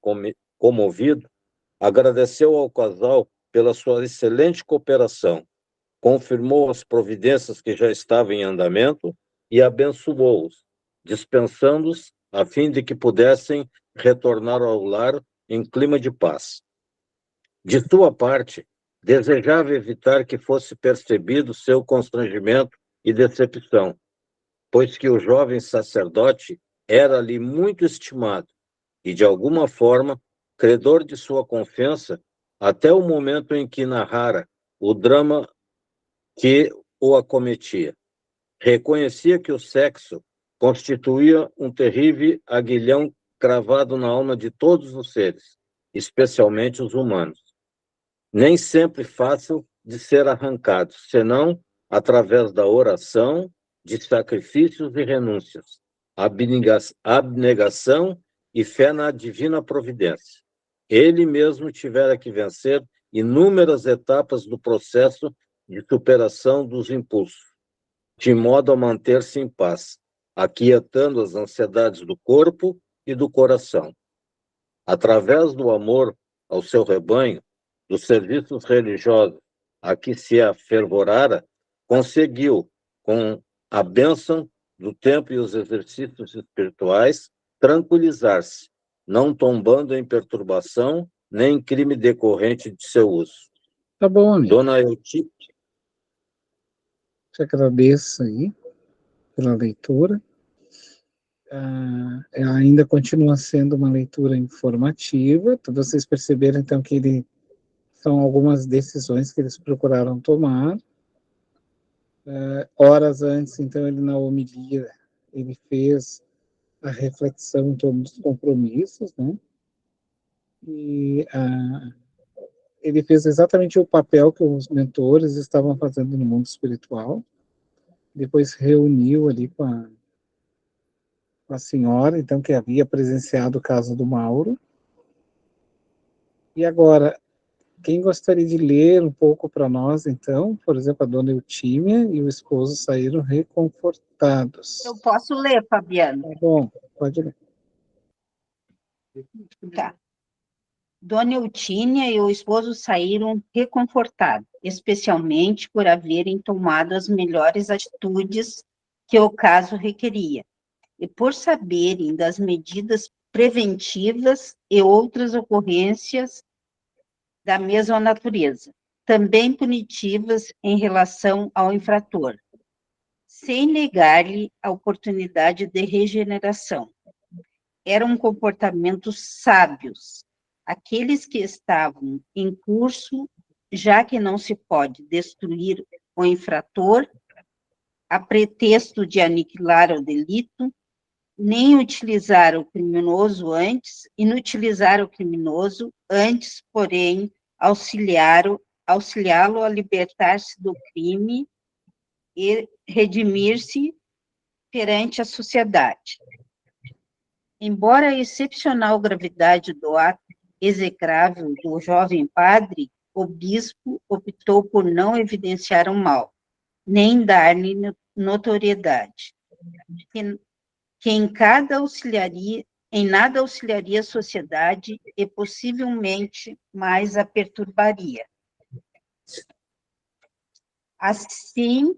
comovido, agradeceu ao casal pela sua excelente cooperação, confirmou as providências que já estavam em andamento e abençoou-os, dispensando-os a fim de que pudessem retornar ao lar em clima de paz. De sua parte, desejava evitar que fosse percebido seu constrangimento e decepção, pois que o jovem sacerdote era ali muito estimado e, de alguma forma, credor de sua confiança até o momento em que narrara o drama que o acometia. Reconhecia que o sexo constituía um terrível aguilhão cravado na alma de todos os seres, especialmente os humanos. Nem sempre fácil de ser arrancado, senão através da oração, de sacrifícios e renúncias, abnegação e fé na divina providência. Ele mesmo tivera que vencer inúmeras etapas do processo de superação dos impulsos, de modo a manter-se em paz, aquietando as ansiedades do corpo e do coração. Através do amor ao seu rebanho, dos serviços religiosos a que se afervorara, conseguiu, com a bênção do tempo e os exercícios espirituais, tranquilizar-se, não tombando em perturbação nem em crime decorrente de seu uso. Tá bom, amigo. Dona Eutíquia. Te agradeço aí pela leitura. Ainda continua sendo uma leitura informativa. Vocês perceberam, então, que são algumas decisões que eles procuraram tomar. Horas antes, então, ele na homilia, ele fez a reflexão em torno dos compromissos, né? E ele fez exatamente o papel que os mentores estavam fazendo no mundo espiritual. Depois reuniu ali com a senhora, então, que havia presenciado o caso do Mauro. E agora, quem gostaria de ler um pouco para nós, então? Por exemplo, a dona Eutímia e o esposo saíram reconfortados. Eu posso ler, Fabiano? Tá bom, pode ler. Tá. Dona Eutínia e o esposo saíram reconfortados, especialmente por haverem tomado as melhores atitudes que o caso requeria, e por saberem das medidas preventivas e outras ocorrências da mesma natureza, também punitivas em relação ao infrator, sem negar-lhe a oportunidade de regeneração. Eram comportamentos sábios, aqueles que estavam em curso, já que não se pode destruir o infrator a pretexto de aniquilar o delito, nem utilizar o criminoso antes, inutilizar o criminoso antes, porém, auxiliá-lo a libertar-se do crime e redimir-se perante a sociedade. Embora a excepcional gravidade do ato execrável do jovem padre, o bispo optou por não evidenciar o mal, nem dar-lhe notoriedade, que em nada auxiliaria a sociedade e possivelmente mais a perturbaria. Assim,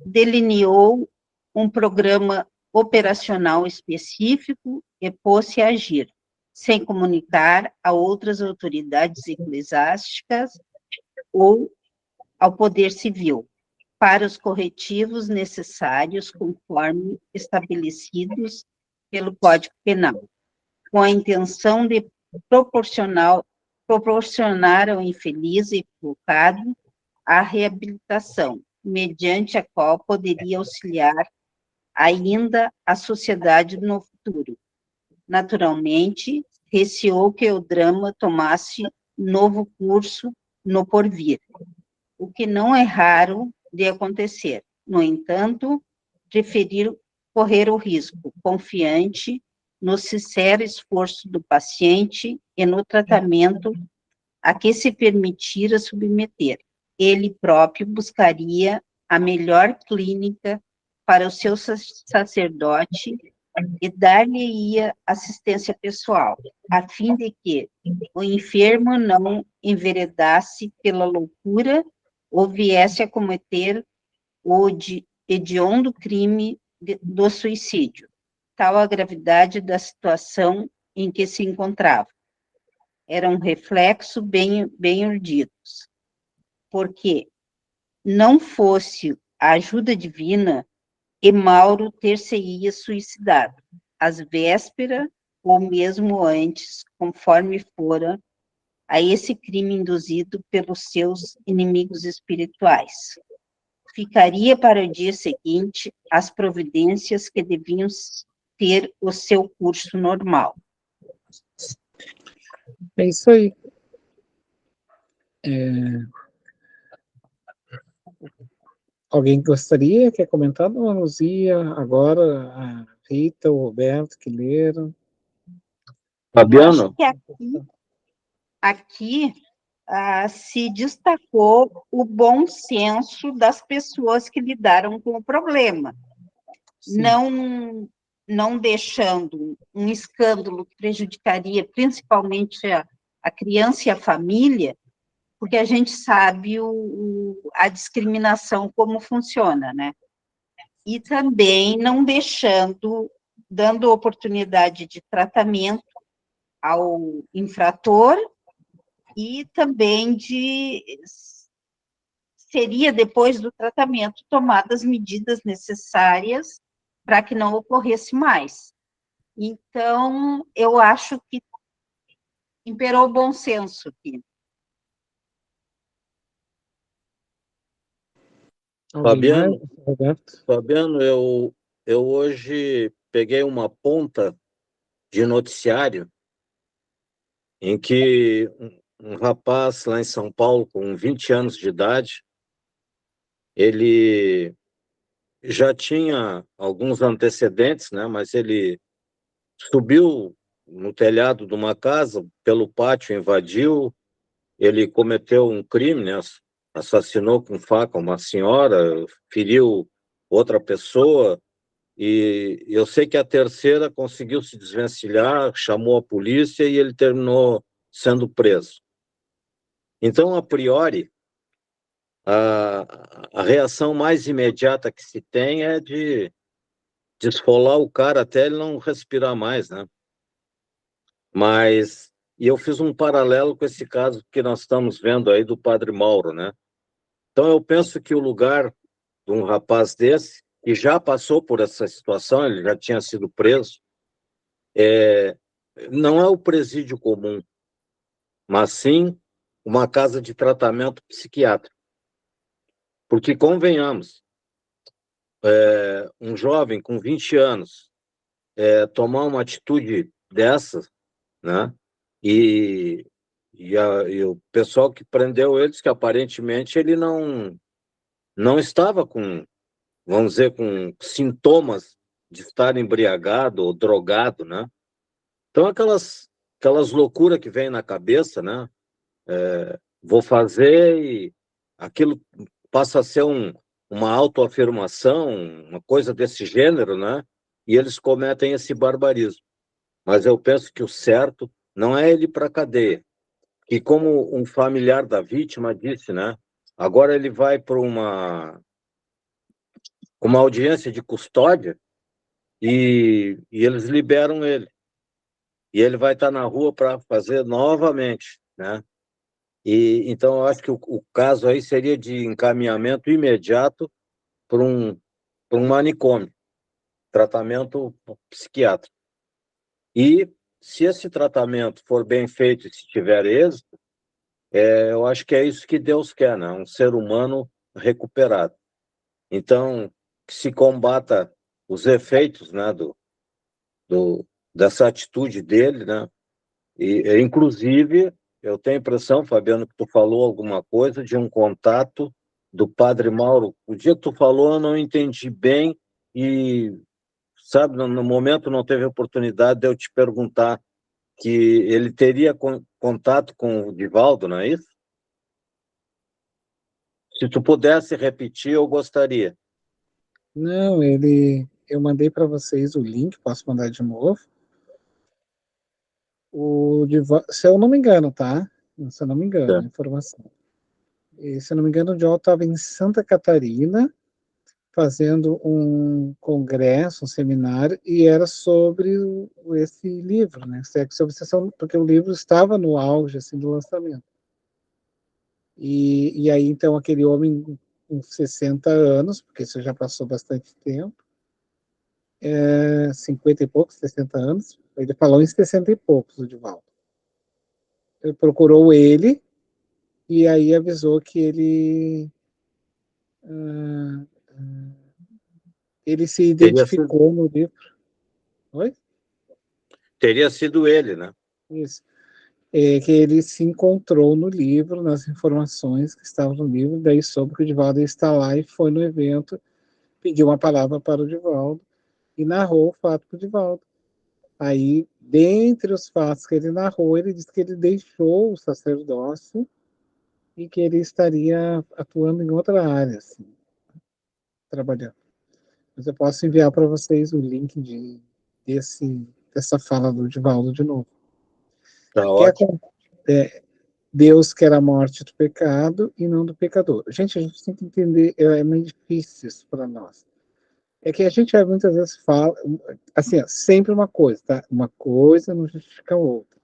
delineou um programa operacional específico e pôs-se a agir, sem comunicar a outras autoridades eclesiásticas ou ao poder civil, para os corretivos necessários conforme estabelecidos pelo Código Penal, com a intenção de proporcionar ao infeliz equivocado a reabilitação, mediante a qual poderia auxiliar ainda a sociedade no futuro. Naturalmente, receou que o drama tomasse novo curso no porvir, o que não é raro de acontecer. No entanto, preferiu correr o risco, confiante no sincero esforço do paciente e no tratamento a que se permitira submeter. Ele próprio buscaria a melhor clínica para o seu sacerdote e dar-lhe-ia assistência pessoal, a fim de que o enfermo não enveredasse pela loucura ou viesse a cometer o hediondo crime do suicídio, tal a gravidade da situação em que se encontrava. eram reflexo bem urdidos. Porque não fosse a ajuda divina, e Mauro ter-se-ia suicidado, às vésperas ou mesmo antes, conforme fora a esse crime induzido pelos seus inimigos espirituais. Ficaria para o dia seguinte as providências que deviam ter o seu curso normal. É isso aí. Alguém gostaria? Quer comentar? Não, a Luzia, agora a Rita, o Roberto, que leram. Eu acho Fabiano, que aqui se destacou o bom senso das pessoas que lidaram com o problema, Sim. não deixando um escândalo que prejudicaria principalmente a criança e a família, porque a gente sabe a discriminação como funciona, né? E também não dando oportunidade de tratamento ao infrator e também seria, depois do tratamento, tomadas medidas necessárias para que não ocorresse mais. Então, eu acho que imperou o bom senso aqui. Alguém mais? Fabiano, Roberto? Fabiano, eu hoje peguei uma ponta de noticiário em que um rapaz lá em São Paulo, com 20 anos de idade, ele já tinha alguns antecedentes, né? Mas ele subiu no telhado de uma casa, pelo pátio, invadiu, ele cometeu um crime, né? Assassinou com faca uma senhora, feriu outra pessoa, e eu sei que a terceira conseguiu se desvencilhar, chamou a polícia e ele terminou sendo preso. Então, a priori, a reação mais imediata que se tem é de esfolar o cara até ele não respirar mais, né? Mas, e eu fiz um paralelo com esse caso que nós estamos vendo aí do Padre Mauro, né? Então, eu penso que o lugar de um rapaz desse, que já passou por essa situação, ele já tinha sido preso, não é o presídio comum, mas sim uma casa de tratamento psiquiátrico. Porque, convenhamos, um jovem com 20 anos tomar uma atitude dessas, né? E, e o pessoal que prendeu eles, que aparentemente ele não estava com, vamos dizer, com sintomas de estar embriagado ou drogado, né? Então, aquelas loucuras que vem na cabeça, né? Vou fazer e aquilo passa a ser uma autoafirmação, uma coisa desse gênero, né? E eles cometem esse barbarismo. Mas eu penso que o certo não é ele ir para a cadeia. E como um familiar da vítima disse, né? Agora ele vai para uma audiência de custódia e eles liberam ele. E ele vai estar na rua para fazer novamente, né? E então eu acho que o caso aí seria de encaminhamento imediato para um manicômio, tratamento psiquiátrico. E se esse tratamento for bem feito e se tiver êxito, eu acho que é isso que Deus quer, né? Um ser humano recuperado. Então, que se combata os efeitos, né, dessa atitude dele, né? E, inclusive, eu tenho a impressão, Fabiano, que tu falou alguma coisa de um contato do Padre Mauro. O dia que tu falou, eu não entendi bem e, sabe, no momento não teve oportunidade de eu te perguntar que ele teria contato com o Divaldo, não é isso? Se tu pudesse repetir, eu gostaria. Não, eu mandei para vocês o link, posso mandar de novo. Se eu não me engano, tá? Se eu não me engano, a informação. E, se eu não me engano, o Joel estava em Santa Catarina fazendo um congresso, um seminário, e era sobre esse livro, né? Sexo e Obsessão, porque o livro estava no auge assim, do lançamento. E aí, então, aquele homem com 60 anos, porque isso já passou bastante tempo, 50 e poucos, 60 anos, ele falou em 60 e poucos, o Divaldo. Ele procurou ele, e aí avisou que ele se Teria sido, identificou no livro. Oi? teria sido ele, né? Isso. Que ele se encontrou no livro, nas informações que estavam no livro, daí soube que o Divaldo ia estar lá e foi no evento, pediu uma palavra para o Divaldo e narrou o fato para o Divaldo. Aí, dentre os fatos que ele narrou, ele disse que ele deixou o sacerdócio e que ele estaria atuando em outra área, assim, trabalhando. Mas eu posso enviar para vocês o link dessa fala do Divaldo de novo. Tá Que ótimo. Deus quer a morte do pecado e não do pecador. Gente, a gente tem que entender, é meio difícil isso para nós. É que a gente muitas vezes fala, assim, sempre uma coisa, tá? Uma coisa não justifica a outra.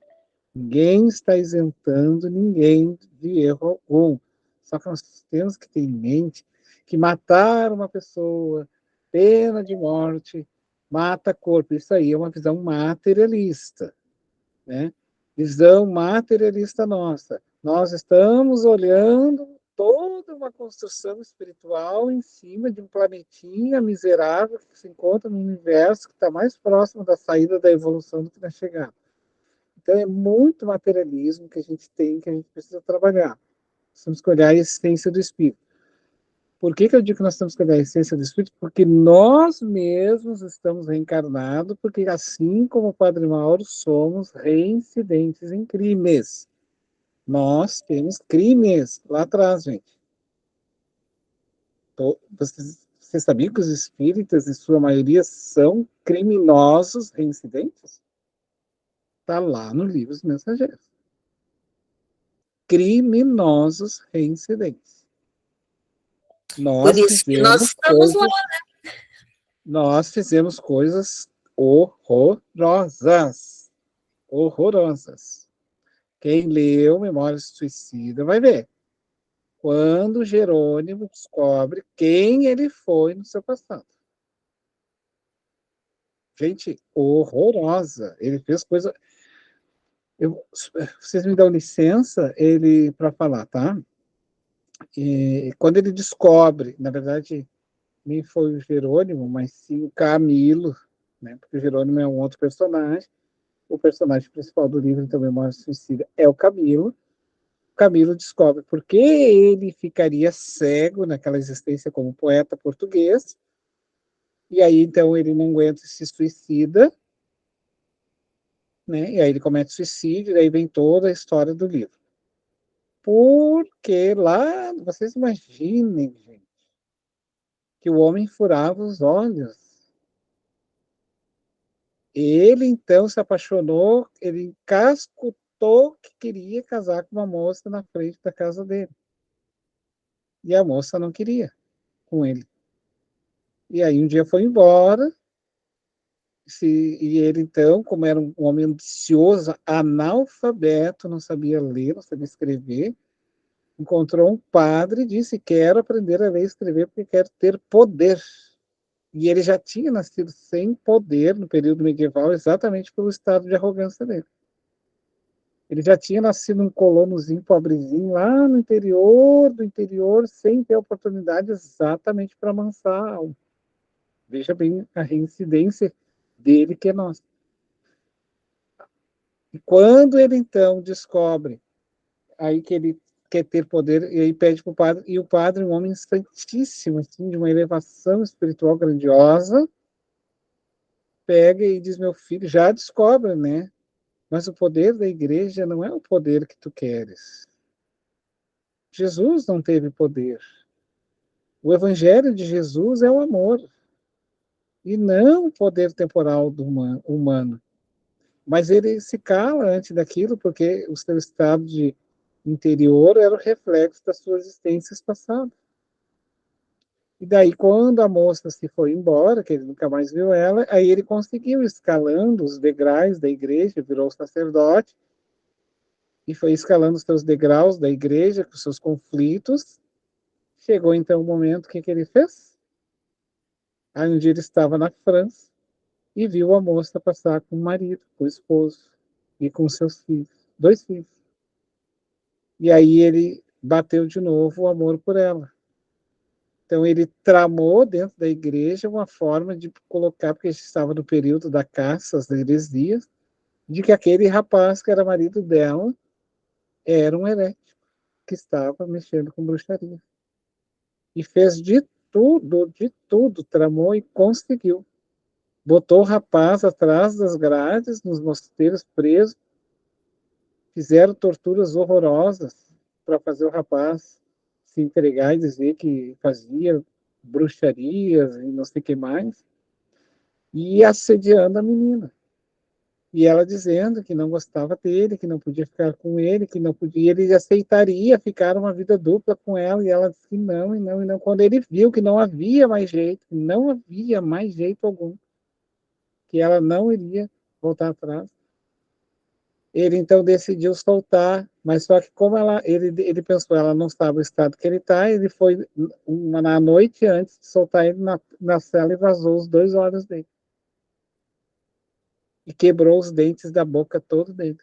Ninguém está isentando ninguém de erro algum. Só que nós temos que ter em mente que matar uma pessoa, pena de morte, mata corpo. Isso aí é uma visão materialista, né? Visão materialista nossa. Nós estamos olhando toda uma construção espiritual em cima de um planetinha miserável que se encontra no universo que está mais próximo da saída da evolução do que da chegada. Então é muito materialismo que a gente tem, que a gente precisa trabalhar. Nós temos que olhar a essência do espírito. Por que eu digo que nós temos que olhar a essência do espírito? Porque nós mesmos estamos reencarnados, porque assim como o Padre Mauro, somos reincidentes em crimes. Nós temos crimes lá atrás, gente. Vocês sabiam que os espíritas, em sua maioria, são criminosos reincidentes? Está lá no livro dos Mensageiros. Criminosos reincidentes. Por isso que nós estamos lá. Nós fizemos coisas horrorosas. Horrorosas. Quem leu Memórias do Suicida vai ver. Quando Jerônimo descobre quem ele foi no seu passado. Gente, horrorosa. Ele fez coisa. Vocês me dão licença para falar, tá? E quando ele descobre, na verdade, nem foi o Jerônimo, mas sim o Camilo, né? Porque o Jerônimo é um outro personagem. O personagem principal do livro, então, Memória Suicida, é o Camilo. O Camilo descobre por que ele ficaria cego naquela existência como poeta português. E aí, então, ele não aguenta e se suicida, né? E aí ele comete suicídio, e aí vem toda a história do livro. Porque lá, vocês imaginem, gente, que o homem furava os olhos. Ele, então, se apaixonou, ele encascutou que queria casar com uma moça na frente da casa dele. E a moça não queria com ele. E aí um dia foi embora, e ele, então, como era um homem ambicioso, analfabeto, não sabia ler, não sabia escrever, encontrou um padre e disse: quero aprender a ler e escrever porque quero ter poder. E ele já tinha nascido sem poder no período medieval, exatamente pelo estado de arrogância dele. Ele já tinha nascido num colonozinho pobrezinho, lá no interior do interior, sem ter oportunidade exatamente para amansar a alma. Veja bem a reincidência dele que é nossa. E quando ele, então, descobre aí que ele quer ter poder, e aí pede para o padre, e o padre, um homem santíssimo, assim, de uma elevação espiritual grandiosa, pega e diz: meu filho, já descobre, né? Mas o poder da igreja não é o poder que tu queres. Jesus não teve poder. O evangelho de Jesus é o amor, e não o poder temporal do humano. Mas ele se cala antes daquilo, porque o seu estado de interior era o reflexo das suas existências passadas. E daí, quando a moça se foi embora, que ele nunca mais viu ela, aí ele conseguiu escalando os degraus da igreja, virou sacerdote, e foi escalando os seus degraus da igreja, com seus conflitos. Chegou então o momento, o que ele fez? Aí um dia ele estava na França e viu a moça passar com o marido, com o esposo, e com seus filhos, 2 filhos. E aí ele bateu de novo o amor por ela. Então ele tramou dentro da igreja uma forma de colocar, porque a gente estava no período da caça às heresias, de que aquele rapaz que era marido dela era um herético, que estava mexendo com bruxaria. E fez de tudo, tramou e conseguiu. Botou o rapaz atrás das grades, nos mosteiros presos, fizeram torturas horrorosas para fazer o rapaz se entregar e dizer que fazia bruxarias e não sei o que mais, e assediando a menina. E ela dizendo que não gostava dele, que não podia ficar com ele, que não podia, ele aceitaria ficar uma vida dupla com ela, e ela disse que não, e não, e não. Quando ele viu que não havia mais jeito, não havia mais jeito algum, que ela não iria voltar atrás, ele então decidiu soltar, mas só que como ele pensou, ela não estava no estado que ele está, ele foi na noite antes de soltar ele na cela e vazou os 2 olhos dele. E quebrou os dentes da boca todo dele.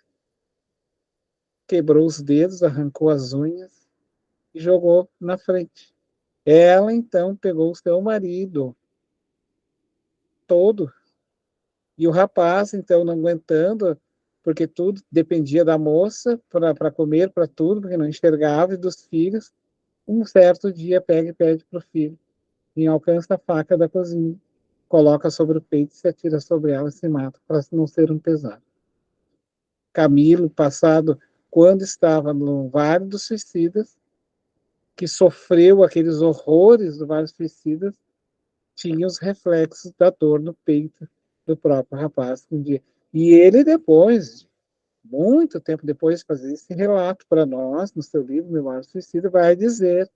Quebrou os dedos, arrancou as unhas e jogou na frente. Ela então pegou o seu marido todo, e o rapaz então não aguentando, porque tudo dependia da moça para comer, para tudo, porque não enxergava, e dos filhos. Um certo dia pega e pede para o filho, e alcança a faca da cozinha, coloca sobre o peito, se atira sobre ela e se mata, para não ser um pesado. Camilo, passado, quando estava no Vale dos Suicidas, que sofreu aqueles horrores do Vale dos Suicidas, tinha os reflexos da dor no peito do próprio rapaz um dia. E ele depois, muito tempo depois de fazer esse relato para nós, no seu livro Memória Suicida, vai dizer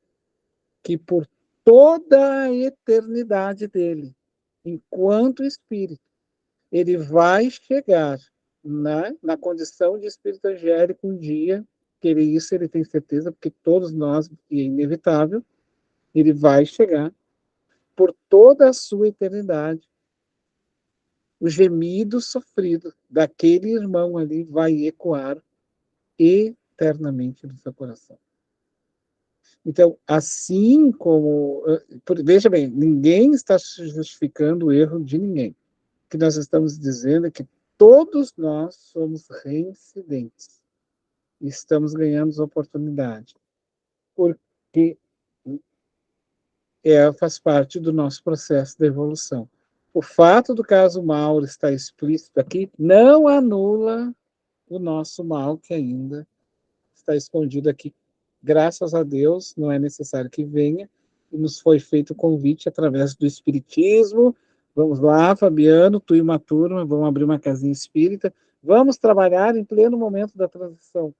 que por toda a eternidade dele, enquanto espírito, ele vai chegar na condição de espírito angélico um dia, que isso ele tem certeza, porque todos nós, e é inevitável, ele vai chegar por toda a sua eternidade. O gemido sofrido daquele irmão ali vai ecoar eternamente no seu coração. Então, assim como... Veja bem, ninguém está justificando o erro de ninguém. O que nós estamos dizendo é que todos nós somos reincidentes. E estamos ganhando oportunidade. Porque faz parte do nosso processo de evolução. O fato do caso Mauro estar explícito aqui não anula o nosso mal que ainda está escondido aqui. Graças a Deus, não é necessário que venha, e nos foi feito o convite através do Espiritismo. Vamos lá, Fabiano, tu e uma turma, vamos abrir uma casinha espírita, vamos trabalhar em pleno momento da transição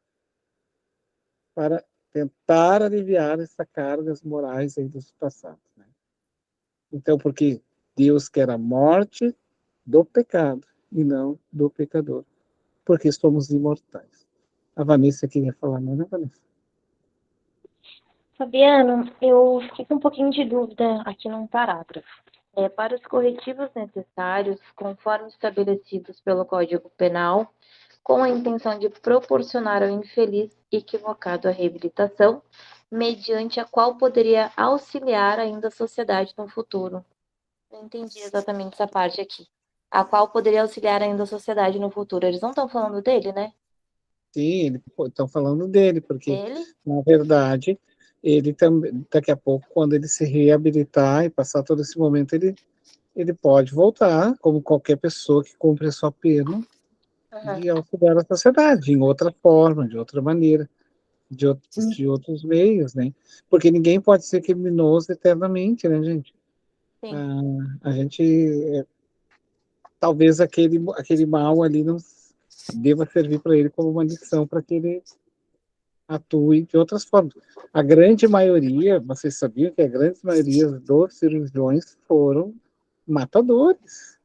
para tentar aliviar essas cargas morais aí dos passados. Né? Então, porque Deus quer a morte do pecado e não do pecador, porque somos imortais. A Vanessa queria falar, não é, Vanessa? Fabiano, eu fiquei com um pouquinho de dúvida aqui num parágrafo. Para os corretivos necessários, conforme estabelecidos pelo Código Penal, com a intenção de proporcionar ao infeliz equivocado a reabilitação, mediante a qual poderia auxiliar ainda a sociedade no futuro. Não entendi exatamente essa parte aqui. A qual poderia auxiliar ainda a sociedade no futuro. Eles não estão falando dele, né? Sim, estão falando dele, porque, Dele? na verdade, ele também, daqui a pouco, quando ele se reabilitar e passar todo esse momento, ele pode voltar, como qualquer pessoa que cumpre a sua pena, de auxiliar a sociedade, em outra forma, de outra maneira, de outros meios, né? Porque ninguém pode ser criminoso eternamente, né, gente? Sim. A gente, talvez aquele mal ali não deva servir para ele como uma lição, para que ele atue de outras formas. A grande maioria, vocês sabiam que a grande maioria dos cirurgiões foram matadores,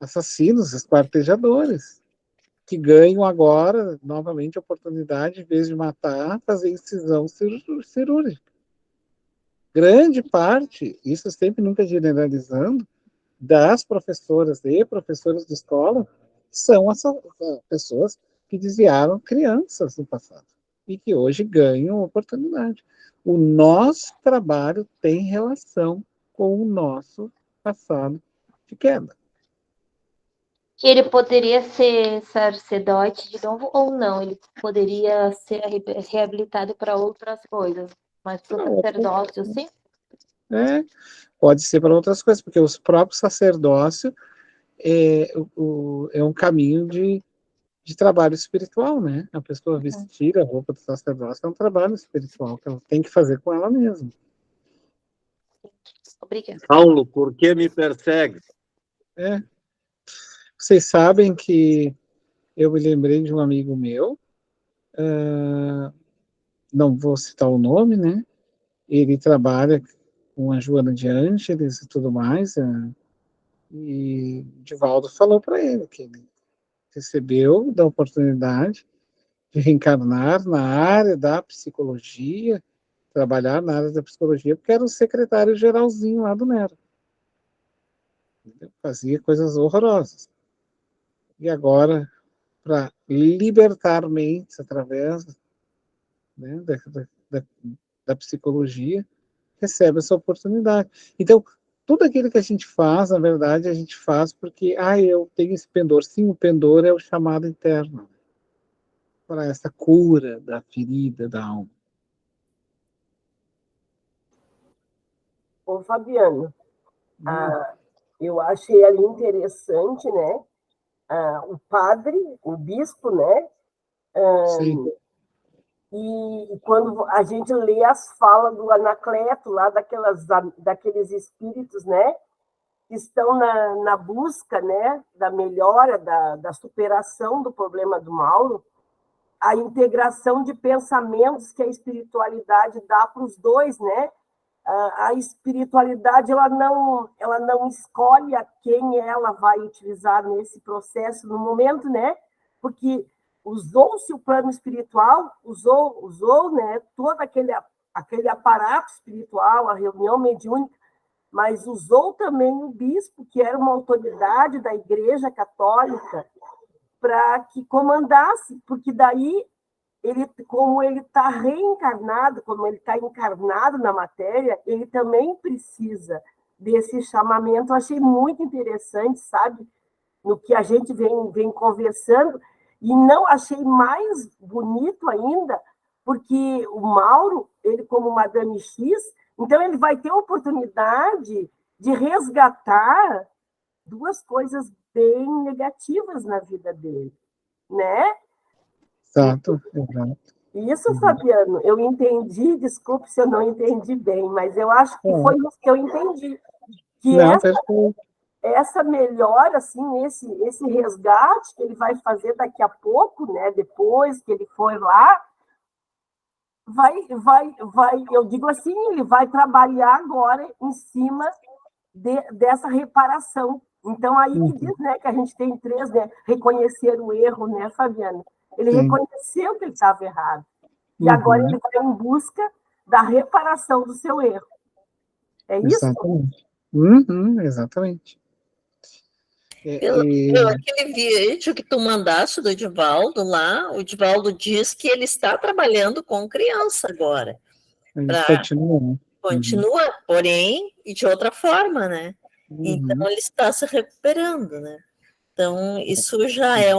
assassinos, esquartejadores, que ganham agora, novamente, a oportunidade, em vez de matar, fazer incisão cirúrgica. Grande parte, isso sempre nunca generalizando, das professoras e professores de escola são as pessoas que desviaram crianças no passado e que hoje ganham oportunidade. O nosso trabalho tem relação com o nosso passado de queda. Que ele poderia ser sacerdote de novo ou não? Ele poderia ser reabilitado para outras coisas, mas para o sacerdócio, sim? Pode ser para outras coisas, porque os próprios sacerdócio é um caminho de trabalho espiritual, né? A pessoa vestir a roupa do sacerdócio é um trabalho espiritual que ela tem que fazer com ela mesma. Obrigada. Paulo, por que me persegue? Vocês sabem que eu me lembrei de um amigo meu, não vou citar o nome, né? Ele trabalha com a Joana de Ângeles e tudo mais, e Divaldo falou para ele que ele recebeu da oportunidade de reencarnar na área da psicologia, trabalhar na área da psicologia, porque era o secretário-geralzinho lá do Nero. Fazia coisas horrorosas. E agora, para libertar mentes através, né, da psicologia, recebe essa oportunidade. Então, tudo aquilo que a gente faz, na verdade, a gente faz porque, eu tenho esse pendor. Sim, o pendor é o chamado interno para essa cura da ferida da alma. Ô, Fabiano, eu achei ali interessante, né? O padre, o bispo, né? Sim. E quando a gente lê as falas do Anacleto, lá daqueles espíritos, né? Que estão na busca, né? Da melhora, da superação do problema do Mauro, a integração de pensamentos que a espiritualidade dá para os dois, né? A espiritualidade ela não escolhe a quem ela vai utilizar nesse processo no momento, né? Porque usou-se o plano espiritual, usou, né? Todo aquele aparato espiritual, a reunião mediúnica, mas usou também o bispo, que era uma autoridade da Igreja Católica, para que comandasse, porque daí como ele está reencarnado, como ele está encarnado na matéria, ele também precisa desse chamamento. Eu achei muito interessante, sabe, no que a gente vem conversando, e não achei mais bonito ainda, porque o Mauro, ele como Madame X, então ele vai ter a oportunidade de resgatar duas coisas bem negativas na vida dele, né? Exato. Isso, Fabiano, eu entendi, desculpe se eu não entendi bem, mas eu acho que foi isso que eu entendi. Que essa melhora, assim, esse resgate que ele vai fazer daqui a pouco, né, depois que ele for lá, vai, eu digo assim, ele vai trabalhar agora em cima dessa reparação. Então, aí que diz, né, que a gente tem 3, né, reconhecer o erro, né, Fabiano? Ele reconheceu que ele estava errado. E agora ele vai em busca da reparação do seu erro. É isso? Exatamente. Exatamente. Pelo aquele vídeo que tu mandaste do Divaldo lá, o Divaldo diz que ele está trabalhando com criança agora. Continua, porém, e de outra forma, né? Então, ele está se recuperando, né? Então, isso já é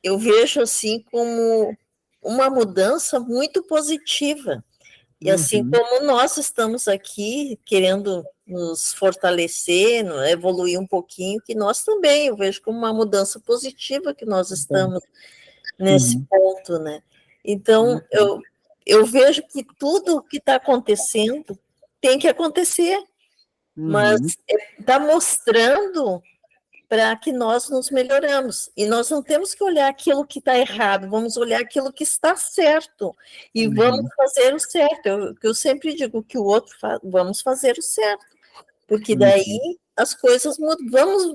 eu vejo assim como uma mudança muito positiva. E assim como nós estamos aqui querendo nos fortalecer, evoluir um pouquinho, que nós também, eu vejo como uma mudança positiva que nós estamos nesse ponto, né? Então, eu vejo que tudo que está acontecendo tem que acontecer, mas está mostrando para que nós nos melhoramos. E nós não temos que olhar aquilo que está errado, vamos olhar aquilo que está certo. E vamos fazer o certo. Eu sempre digo que o outro vamos fazer o certo. Porque daí as coisas mudam. Vamos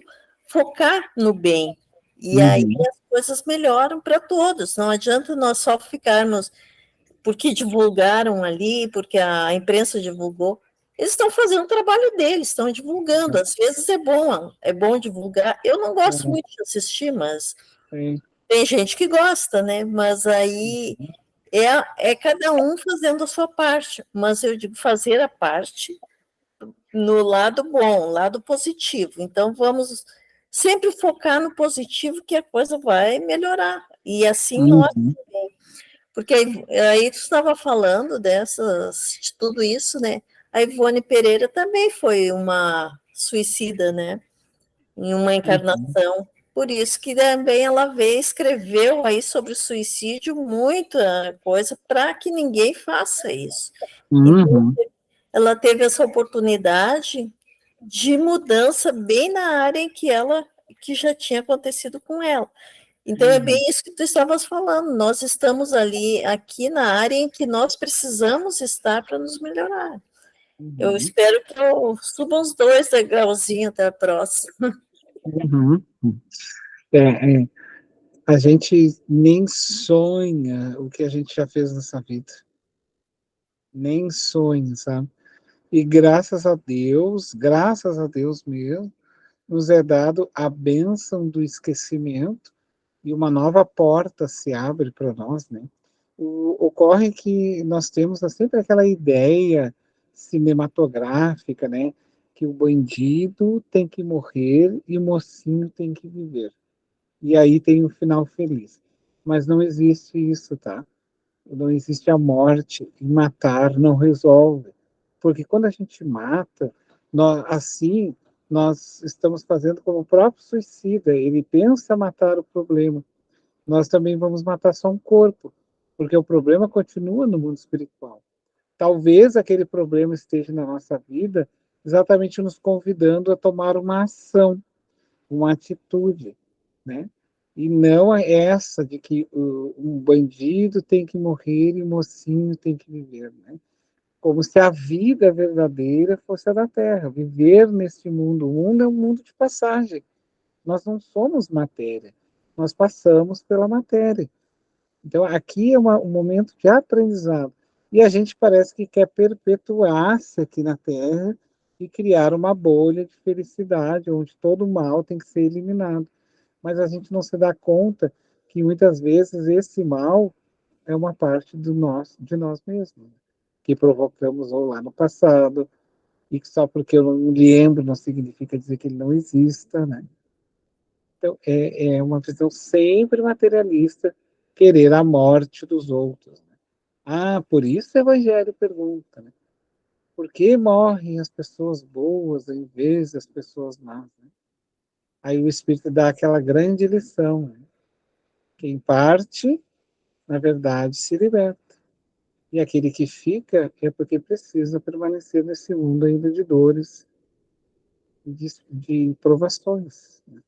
focar no bem. E aí as coisas melhoram para todos. Não adianta nós só ficarmos porque divulgaram ali, porque a imprensa divulgou. Eles estão fazendo o trabalho deles, estão divulgando. Às vezes é bom divulgar. Eu não gosto muito de assistir, mas tem gente que gosta, né? Mas aí é cada um fazendo a sua parte. Mas eu digo fazer a parte no lado bom, lado positivo. Então, vamos sempre focar no positivo, que a coisa vai melhorar. E assim nós também. Porque aí tu estava falando de tudo isso, né? A Ivone Pereira também foi uma suicida, né? Em uma encarnação. Por isso que também ela escreveu aí sobre o suicídio muita coisa para que ninguém faça isso. Então, ela teve essa oportunidade de mudança bem na área em que já tinha acontecido com ela. Então, é bem isso que tu estavas falando. Nós estamos aqui na área em que nós precisamos estar para nos melhorar. Eu espero que eu suba uns 2 degrauzinhos até a próxima. A gente nem sonha o que a gente já fez nessa vida. Nem sonha, sabe? E graças a Deus mesmo, nos é dado a bênção do esquecimento e uma nova porta se abre para nós, né? Ocorre que nós temos sempre aquela ideia cinematográfica, né? Que o bandido tem que morrer e o mocinho tem que viver. E aí tem um final feliz. Mas não existe isso, tá? Não existe a morte, e matar não resolve. Porque quando a gente mata, nós estamos fazendo como o próprio suicida, ele pensa matar o problema. Nós também vamos matar só um corpo, porque o problema continua no mundo espiritual. Talvez aquele problema esteja na nossa vida exatamente nos convidando a tomar uma ação, uma atitude, né? E não é essa de que um bandido tem que morrer e o mocinho tem que viver, né? Como se a vida verdadeira fosse a da Terra, viver neste mundo. O mundo é um mundo de passagem. Nós não somos matéria, nós passamos pela matéria. Então, aqui é um momento de aprendizado. E a gente parece que quer perpetuar-se aqui na Terra e criar uma bolha de felicidade, onde todo mal tem que ser eliminado. Mas a gente não se dá conta que muitas vezes esse mal é uma parte de nós mesmos, que provocamos lá no passado, e que só porque eu não me lembro não significa dizer que ele não exista, né? Então, é uma visão sempre materialista, querer a morte dos outros. Né? Por isso o Evangelho pergunta, né? Por que morrem as pessoas boas em vez das pessoas más? Né? Aí o Espírito dá aquela grande lição, né? Quem parte, na verdade, se liberta. E aquele que fica é porque precisa permanecer nesse mundo ainda de dores, de provações. Né?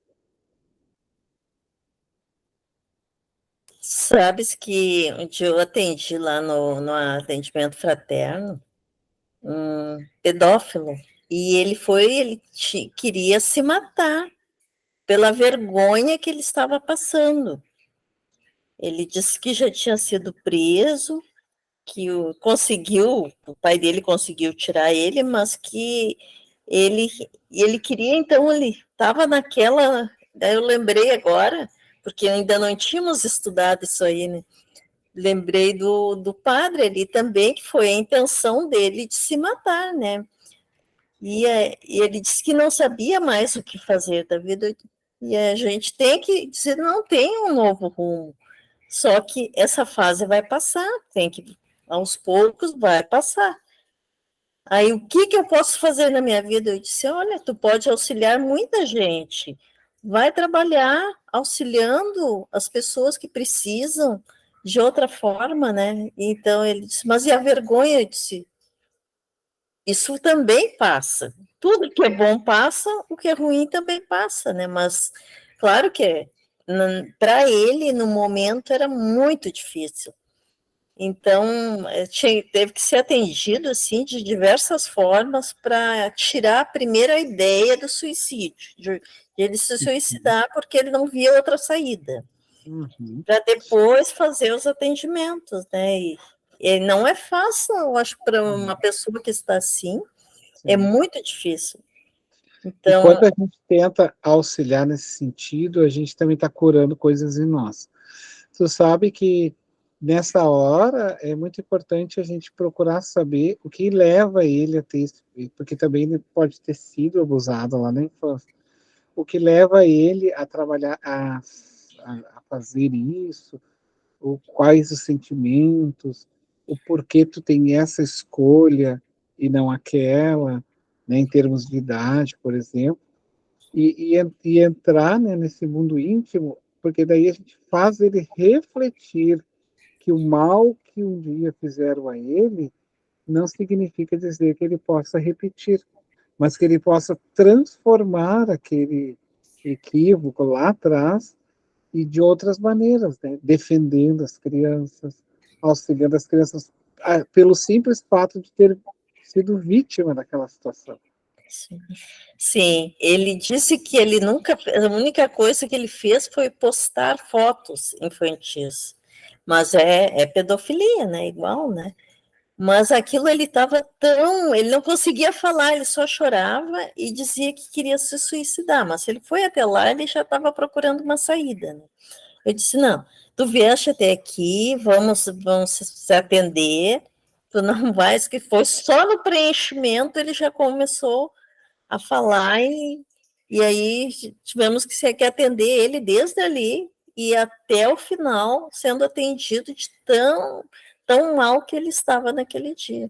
Sabes que onde eu atendi lá no atendimento fraterno, um pedófilo, e ele queria se matar pela vergonha que ele estava passando. Ele disse que já tinha sido preso, que o pai dele conseguiu tirar ele, mas que ele queria, então, ele estava naquela, daí eu lembrei agora, porque ainda não tínhamos estudado isso aí, né? Lembrei do padre ali também, que foi a intenção dele de se matar, né? E ele disse que não sabia mais o que fazer da vida, e a gente tem que dizer, não tem um novo rumo, só que essa fase vai passar, tem que, aos poucos, vai passar. Aí, o que eu posso fazer na minha vida? Eu disse, olha, tu pode auxiliar muita gente, vai trabalhar auxiliando as pessoas que precisam de outra forma, né? Então, ele disse, mas e a vergonha? Eu disse, isso também passa. Tudo que é bom passa, o que é ruim também passa, né? Mas, claro que para ele, no momento, era muito difícil. Então, teve que ser atendido, assim, de diversas formas para tirar a primeira ideia do suicídio, de ele se suicidar porque ele não via outra saída, para depois fazer os atendimentos, né? E não é fácil, eu acho, para uma pessoa que está assim, é muito difícil. Então, enquanto a gente tenta auxiliar nesse sentido, a gente também está curando coisas em nós. Tu sabe que nessa hora é muito importante a gente procurar saber o que leva ele a ter, porque também ele pode ter sido abusado lá na infância, o que leva ele a trabalhar, a fazer isso, quais os sentimentos, o porquê tu tem essa escolha e não aquela, né, em termos de idade, por exemplo, e entrar, né, nesse mundo íntimo, porque daí a gente faz ele refletir que o mal que um dia fizeram a ele não significa dizer que ele possa repetir, mas que ele possa transformar aquele equívoco lá atrás e de outras maneiras, né? Defendendo as crianças, auxiliando as crianças, pelo simples fato de ter sido vítima daquela situação. Sim, ele disse que ele nunca, a única coisa que ele fez foi postar fotos infantis, mas é pedofilia, né? Igual, né? Mas aquilo ele estava ele não conseguia falar, ele só chorava e dizia que queria se suicidar, mas ele foi até lá, ele já estava procurando uma saída, né? Eu disse, não, tu vieste até aqui, vamos se atender, tu não vais, que foi só no preenchimento, ele já começou a falar e aí tivemos que atender ele desde ali e até o final, sendo atendido de tão mal que ele estava naquele dia.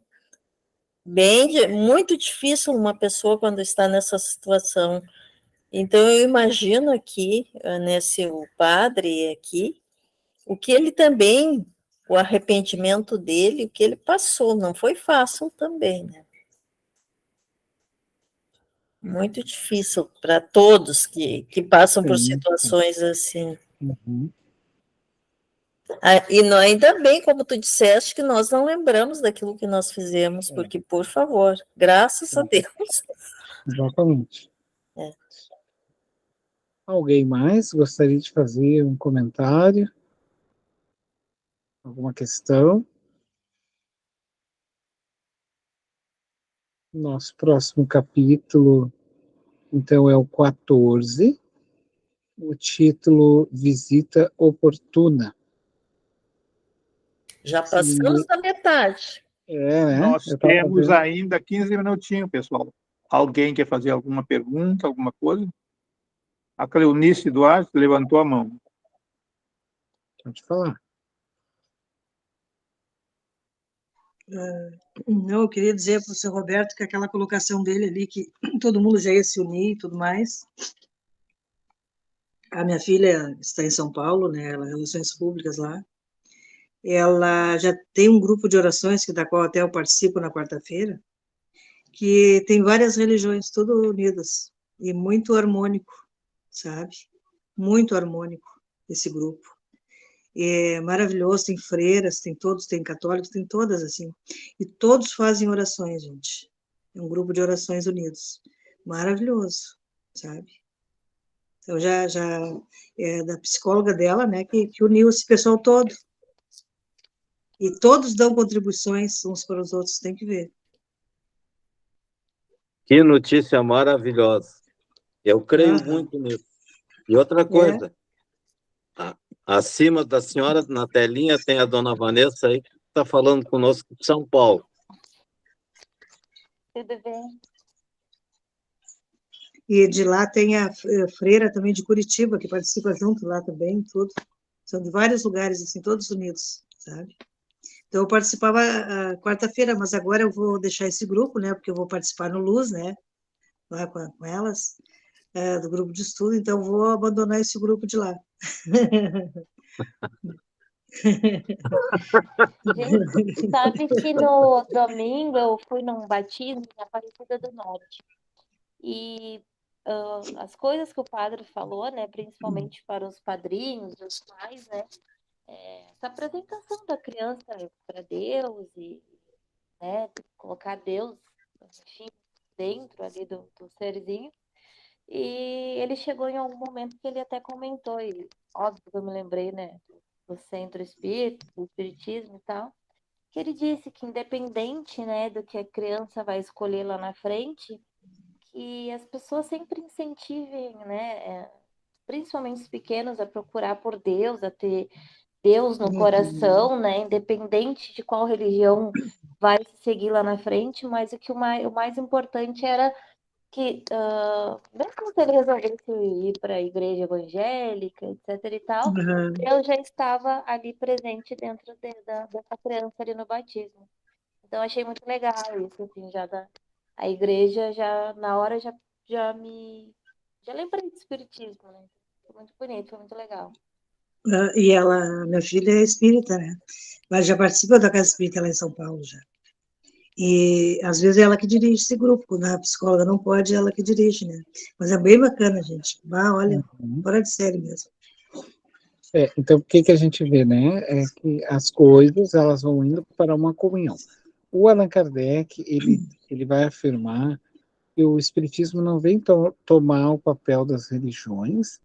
Muito difícil uma pessoa quando está nessa situação. Então, eu imagino aqui, o padre aqui, o que ele também, o arrependimento dele, o que ele passou, não foi fácil também, né? Muito difícil para todos que passam por situações assim. E ainda bem, como tu disseste, que nós não lembramos daquilo que nós fizemos, porque, por favor, graças a Deus. Exatamente. Alguém mais gostaria de fazer um comentário? Alguma questão? Nosso próximo capítulo, então, é o 14, o título Visita Oportuna. Já passamos da metade. Né? Nós temos ainda 15 minutinhos, pessoal. Alguém quer fazer alguma pergunta, alguma coisa? A Cleonice Duarte levantou a mão. Pode falar. Não, eu queria dizer para o seu Roberto que aquela colocação dele ali, que todo mundo já ia se unir e tudo mais. A minha filha está em São Paulo, né? Ela Relações Públicas lá. Ela já tem um grupo de orações, da qual até eu participo na quarta-feira, que tem várias religiões, tudo unidas, e muito harmônico, sabe? Muito harmônico esse grupo. É maravilhoso, tem freiras, tem todos, tem católicos, tem todas, assim. E todos fazem orações, gente. É um grupo de orações unidos. Maravilhoso, sabe? Então, já é da psicóloga dela, né, que uniu esse pessoal todo. E todos dão contribuições uns para os outros, tem que ver. Que notícia maravilhosa. Eu creio muito nisso. E outra coisa, acima da senhora, na telinha, tem a dona Vanessa aí, que está falando conosco de São Paulo. Tudo bem? E de lá tem a freira também de Curitiba, que participa junto lá também, tudo. São de vários lugares, assim, todos unidos, sabe? Então, eu participava quarta-feira, mas agora eu vou deixar esse grupo, né? Porque eu vou participar no Luz, né? Lá com elas, do grupo de estudo, então eu vou abandonar esse grupo de lá. Gente, sabe que no domingo eu fui num batismo na Aparecida do Norte. E as coisas que o padre falou, né, principalmente para os padrinhos, os pais, né, essa apresentação da criança para Deus e, né, colocar Deus, enfim, dentro ali do serzinho. E ele chegou em algum momento que ele até comentou, e óbvio que eu me lembrei, né, do centro espírita, do espiritismo e tal, que ele disse que independente, né, do que a criança vai escolher lá na frente, que as pessoas sempre incentivem, né, principalmente os pequenos, a procurar por Deus, a ter Deus no coração, né, independente de qual religião vai seguir lá na frente, mas o mais importante era que, mesmo se ele resolvesse ir para a igreja evangélica, etc e tal, Uhum. Deus já estava ali presente dentro dessa criança ali no batismo. Então, achei muito legal isso, assim, a igreja já, na hora, já lembrei do espiritismo, né? Foi muito bonito, foi muito legal. E ela, minha filha é espírita, né? Mas já participa da Casa Espírita lá em São Paulo, já. E, às vezes, é ela que dirige esse grupo. Quando a psicóloga não pode, é ela que dirige, né? Mas é bem bacana, gente. Ah, olha, fora de série mesmo. Então, o que a gente vê, né? É que as coisas, elas vão indo para uma comunhão. O Allan Kardec, ele vai afirmar que o Espiritismo não vem tomar o papel das religiões,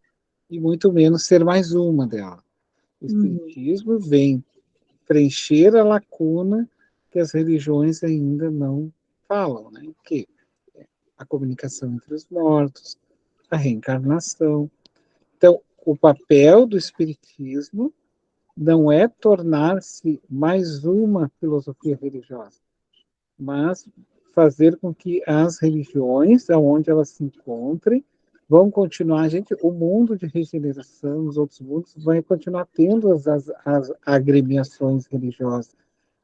e muito menos ser mais uma delas. O Espiritismo vem preencher a lacuna que as religiões ainda não falam, né? Que é a comunicação entre os mortos, a reencarnação. Então, o papel do Espiritismo não é tornar-se mais uma filosofia religiosa, mas fazer com que as religiões, aonde elas se encontrem, vão continuar, o mundo de regeneração, os outros mundos, vai continuar tendo as agremiações religiosas,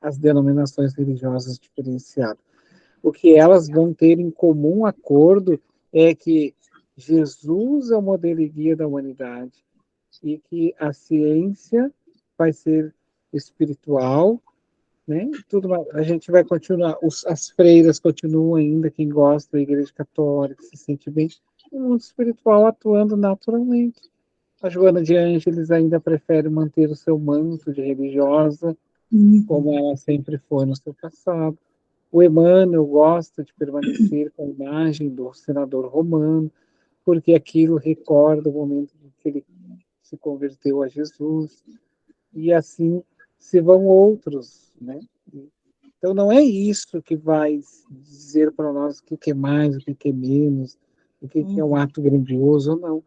as denominações religiosas diferenciadas. O que elas vão ter em comum acordo é que Jesus é o modelo e guia da humanidade e que a ciência vai ser espiritual, né? Tudo mais. A gente vai continuar, as freiras continuam ainda, quem gosta da Igreja Católica, se sente bem, o mundo espiritual atuando naturalmente. A Joana de Ângeles ainda prefere manter o seu manto de religiosa, como ela sempre foi no seu passado. O Emmanuel gosta de permanecer com a imagem do senador romano, porque aquilo recorda o momento em que ele se converteu a Jesus. E assim se vão outros, né? Então não é isso que vai dizer para nós o que é mais, o que é menos, o que é um ato grandioso ou não.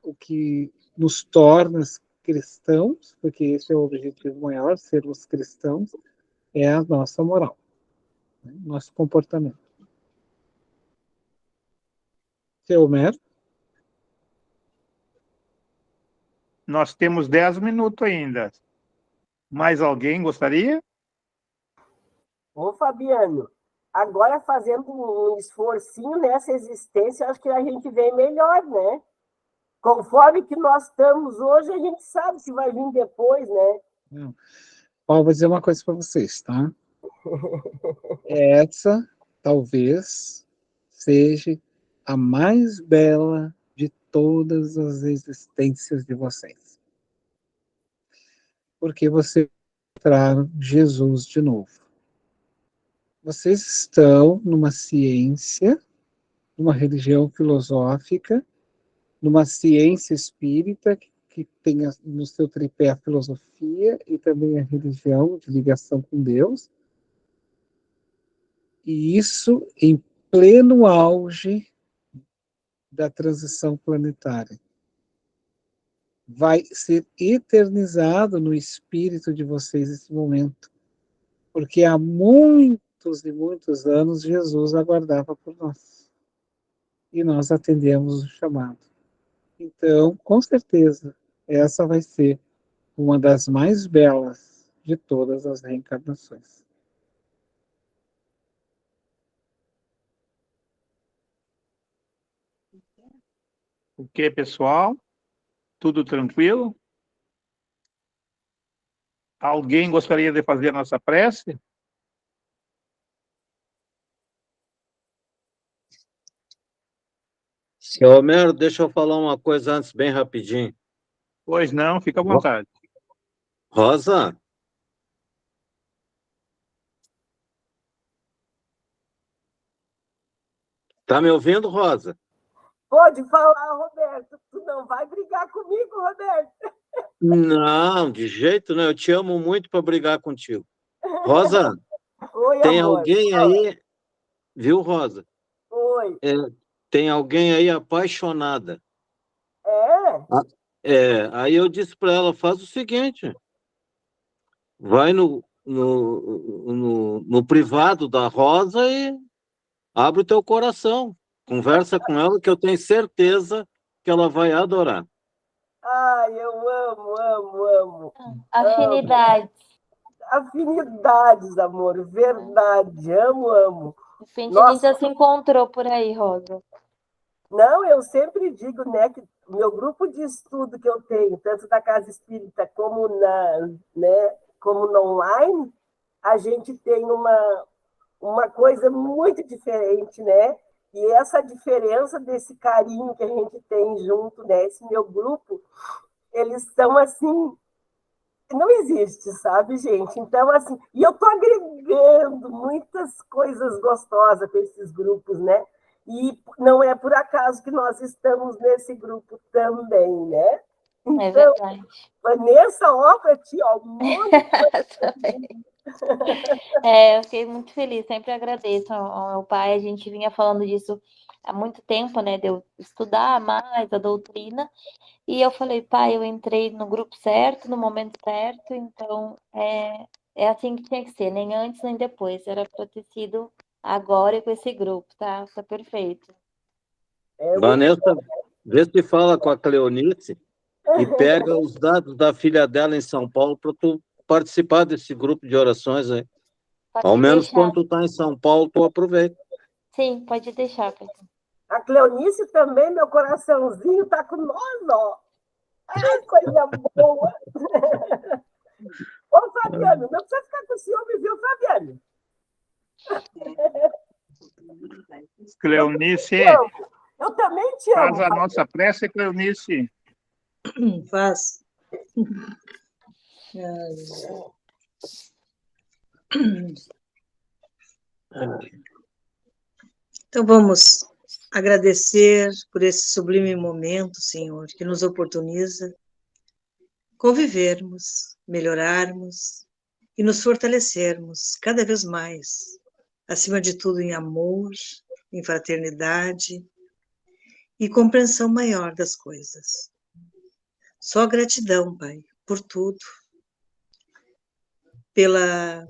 O que nos torna cristãos, porque esse é o objetivo maior, sermos cristãos, é a nossa moral, né? Nosso comportamento. Seu Homero? Nós temos 10 minutos ainda. Mais alguém gostaria? Ô, Fabiano, agora fazendo um esforcinho nessa existência, acho que a gente vem melhor, né? Conforme que nós estamos hoje, a gente sabe que vai vir depois, né? Não. Ó, vou dizer uma coisa para vocês, tá? Essa talvez seja a mais bela de todas as existências de vocês. Porque você encontraram Jesus de novo. Vocês estão numa ciência, numa religião filosófica, numa ciência espírita que tem no seu tripé a filosofia e também a religião de ligação com Deus. E isso em pleno auge da transição planetária. Vai ser eternizado no espírito de vocês esse momento, porque há muitos e muitos anos Jesus aguardava por nós e nós atendemos o chamado. Então, com certeza, essa vai ser uma das mais belas de todas as reencarnações. O que, pessoal? Tudo tranquilo? Alguém gostaria de fazer a nossa prece? Seu Homero, deixa eu falar uma coisa antes, bem rapidinho. Pois não, fica à vontade. Rosa, tá me ouvindo, Rosa? Pode falar, Roberto. Tu não vai brigar comigo, Roberto? Não, de jeito não. Eu te amo muito para brigar contigo. Rosa, Oi, tem amor. alguém aí, viu, Rosa? Oi. Tem alguém aí apaixonada. É? Aí eu disse para ela, faz o seguinte, vai no privado da Rosa e abre o teu coração. Conversa com ela que eu tenho certeza que ela vai adorar. Ai, eu amo, amo, amo. Afinidades. Afinidades, amor, verdade. Amo, amo. De repente a Nossa. gente já se encontrou por aí, Rosa. Não, eu sempre digo, né, que o meu grupo de estudo que eu tenho, tanto da Casa Espírita como como no online, a gente tem uma coisa muito diferente, né? E essa diferença desse carinho que a gente tem junto, né? Esse meu grupo, eles são assim, não existe, sabe, gente? Então, assim, e eu tô agregando muitas coisas gostosas com esses grupos, né? E não é por acaso que nós estamos nesse grupo também, né? Então, É verdade. Vanessa, ó, pra ti, ó, um monte eu fiquei muito feliz, sempre agradeço ao meu pai. A gente vinha falando disso há muito tempo, né? De eu estudar mais a doutrina. E eu falei, pai, eu entrei no grupo certo, no momento certo, então é assim que tinha que ser, nem antes nem depois. Era para ter sido agora e com esse grupo, tá? Tá perfeito. Vanessa, vê se fala com a Cleonice e pega os dados da filha dela em São Paulo para tu participar desse grupo de orações aí. Pode Ao menos deixar. quando tu tá em São Paulo, tu aproveita. Sim, pode deixar, pai. A Cleonice também, meu coraçãozinho tá com nós, ó. Ai, coisa boa! Ô, Fabiano, não precisa ficar com ciúme, viu, Fabiano? Cleonice, eu também te amo. Faz a nossa prece, Cleonice. Faz. Então vamos agradecer por esse sublime momento, Senhor, que nos oportuniza convivermos, melhorarmos e nos fortalecermos cada vez mais, acima de tudo em amor, em fraternidade e compreensão maior das coisas. Só gratidão, Pai, por tudo, pela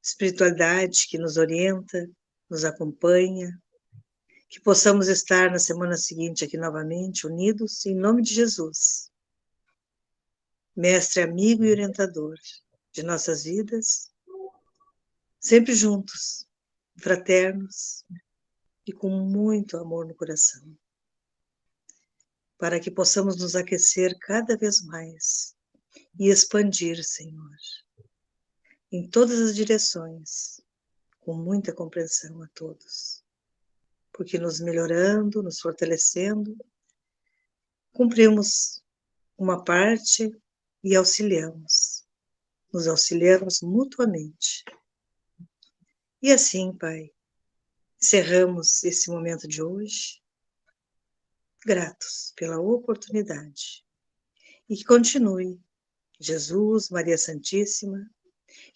espiritualidade que nos orienta, nos acompanha, que possamos estar na semana seguinte aqui novamente, unidos, em nome de Jesus. Mestre, amigo e orientador de nossas vidas, sempre juntos, fraternos e com muito amor no coração, para que possamos nos aquecer cada vez mais e expandir, Senhor, em todas as direções, com muita compreensão a todos, porque nos melhorando, nos fortalecendo, cumprimos uma parte e nos auxiliamos mutuamente. E assim, Pai, encerramos esse momento de hoje, gratos pela oportunidade, e que continue Jesus, Maria Santíssima,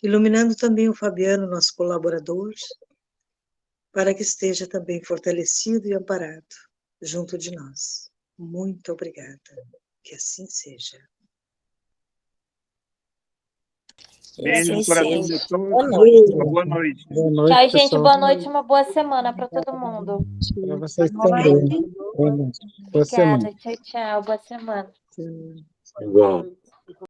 iluminando também o Fabiano, nosso colaborador, para que esteja também fortalecido e amparado junto de nós. Muito obrigada. Que assim seja. Beijo no Assim coração seja. de todos. Boa noite. Uma boa noite. Boa noite, Tchau, gente. pessoal. Boa noite, uma boa semana para todo mundo. Para vocês também. Boa noite. Boa semana. Obrigada. Tchau, tchau. Boa semana. Igual.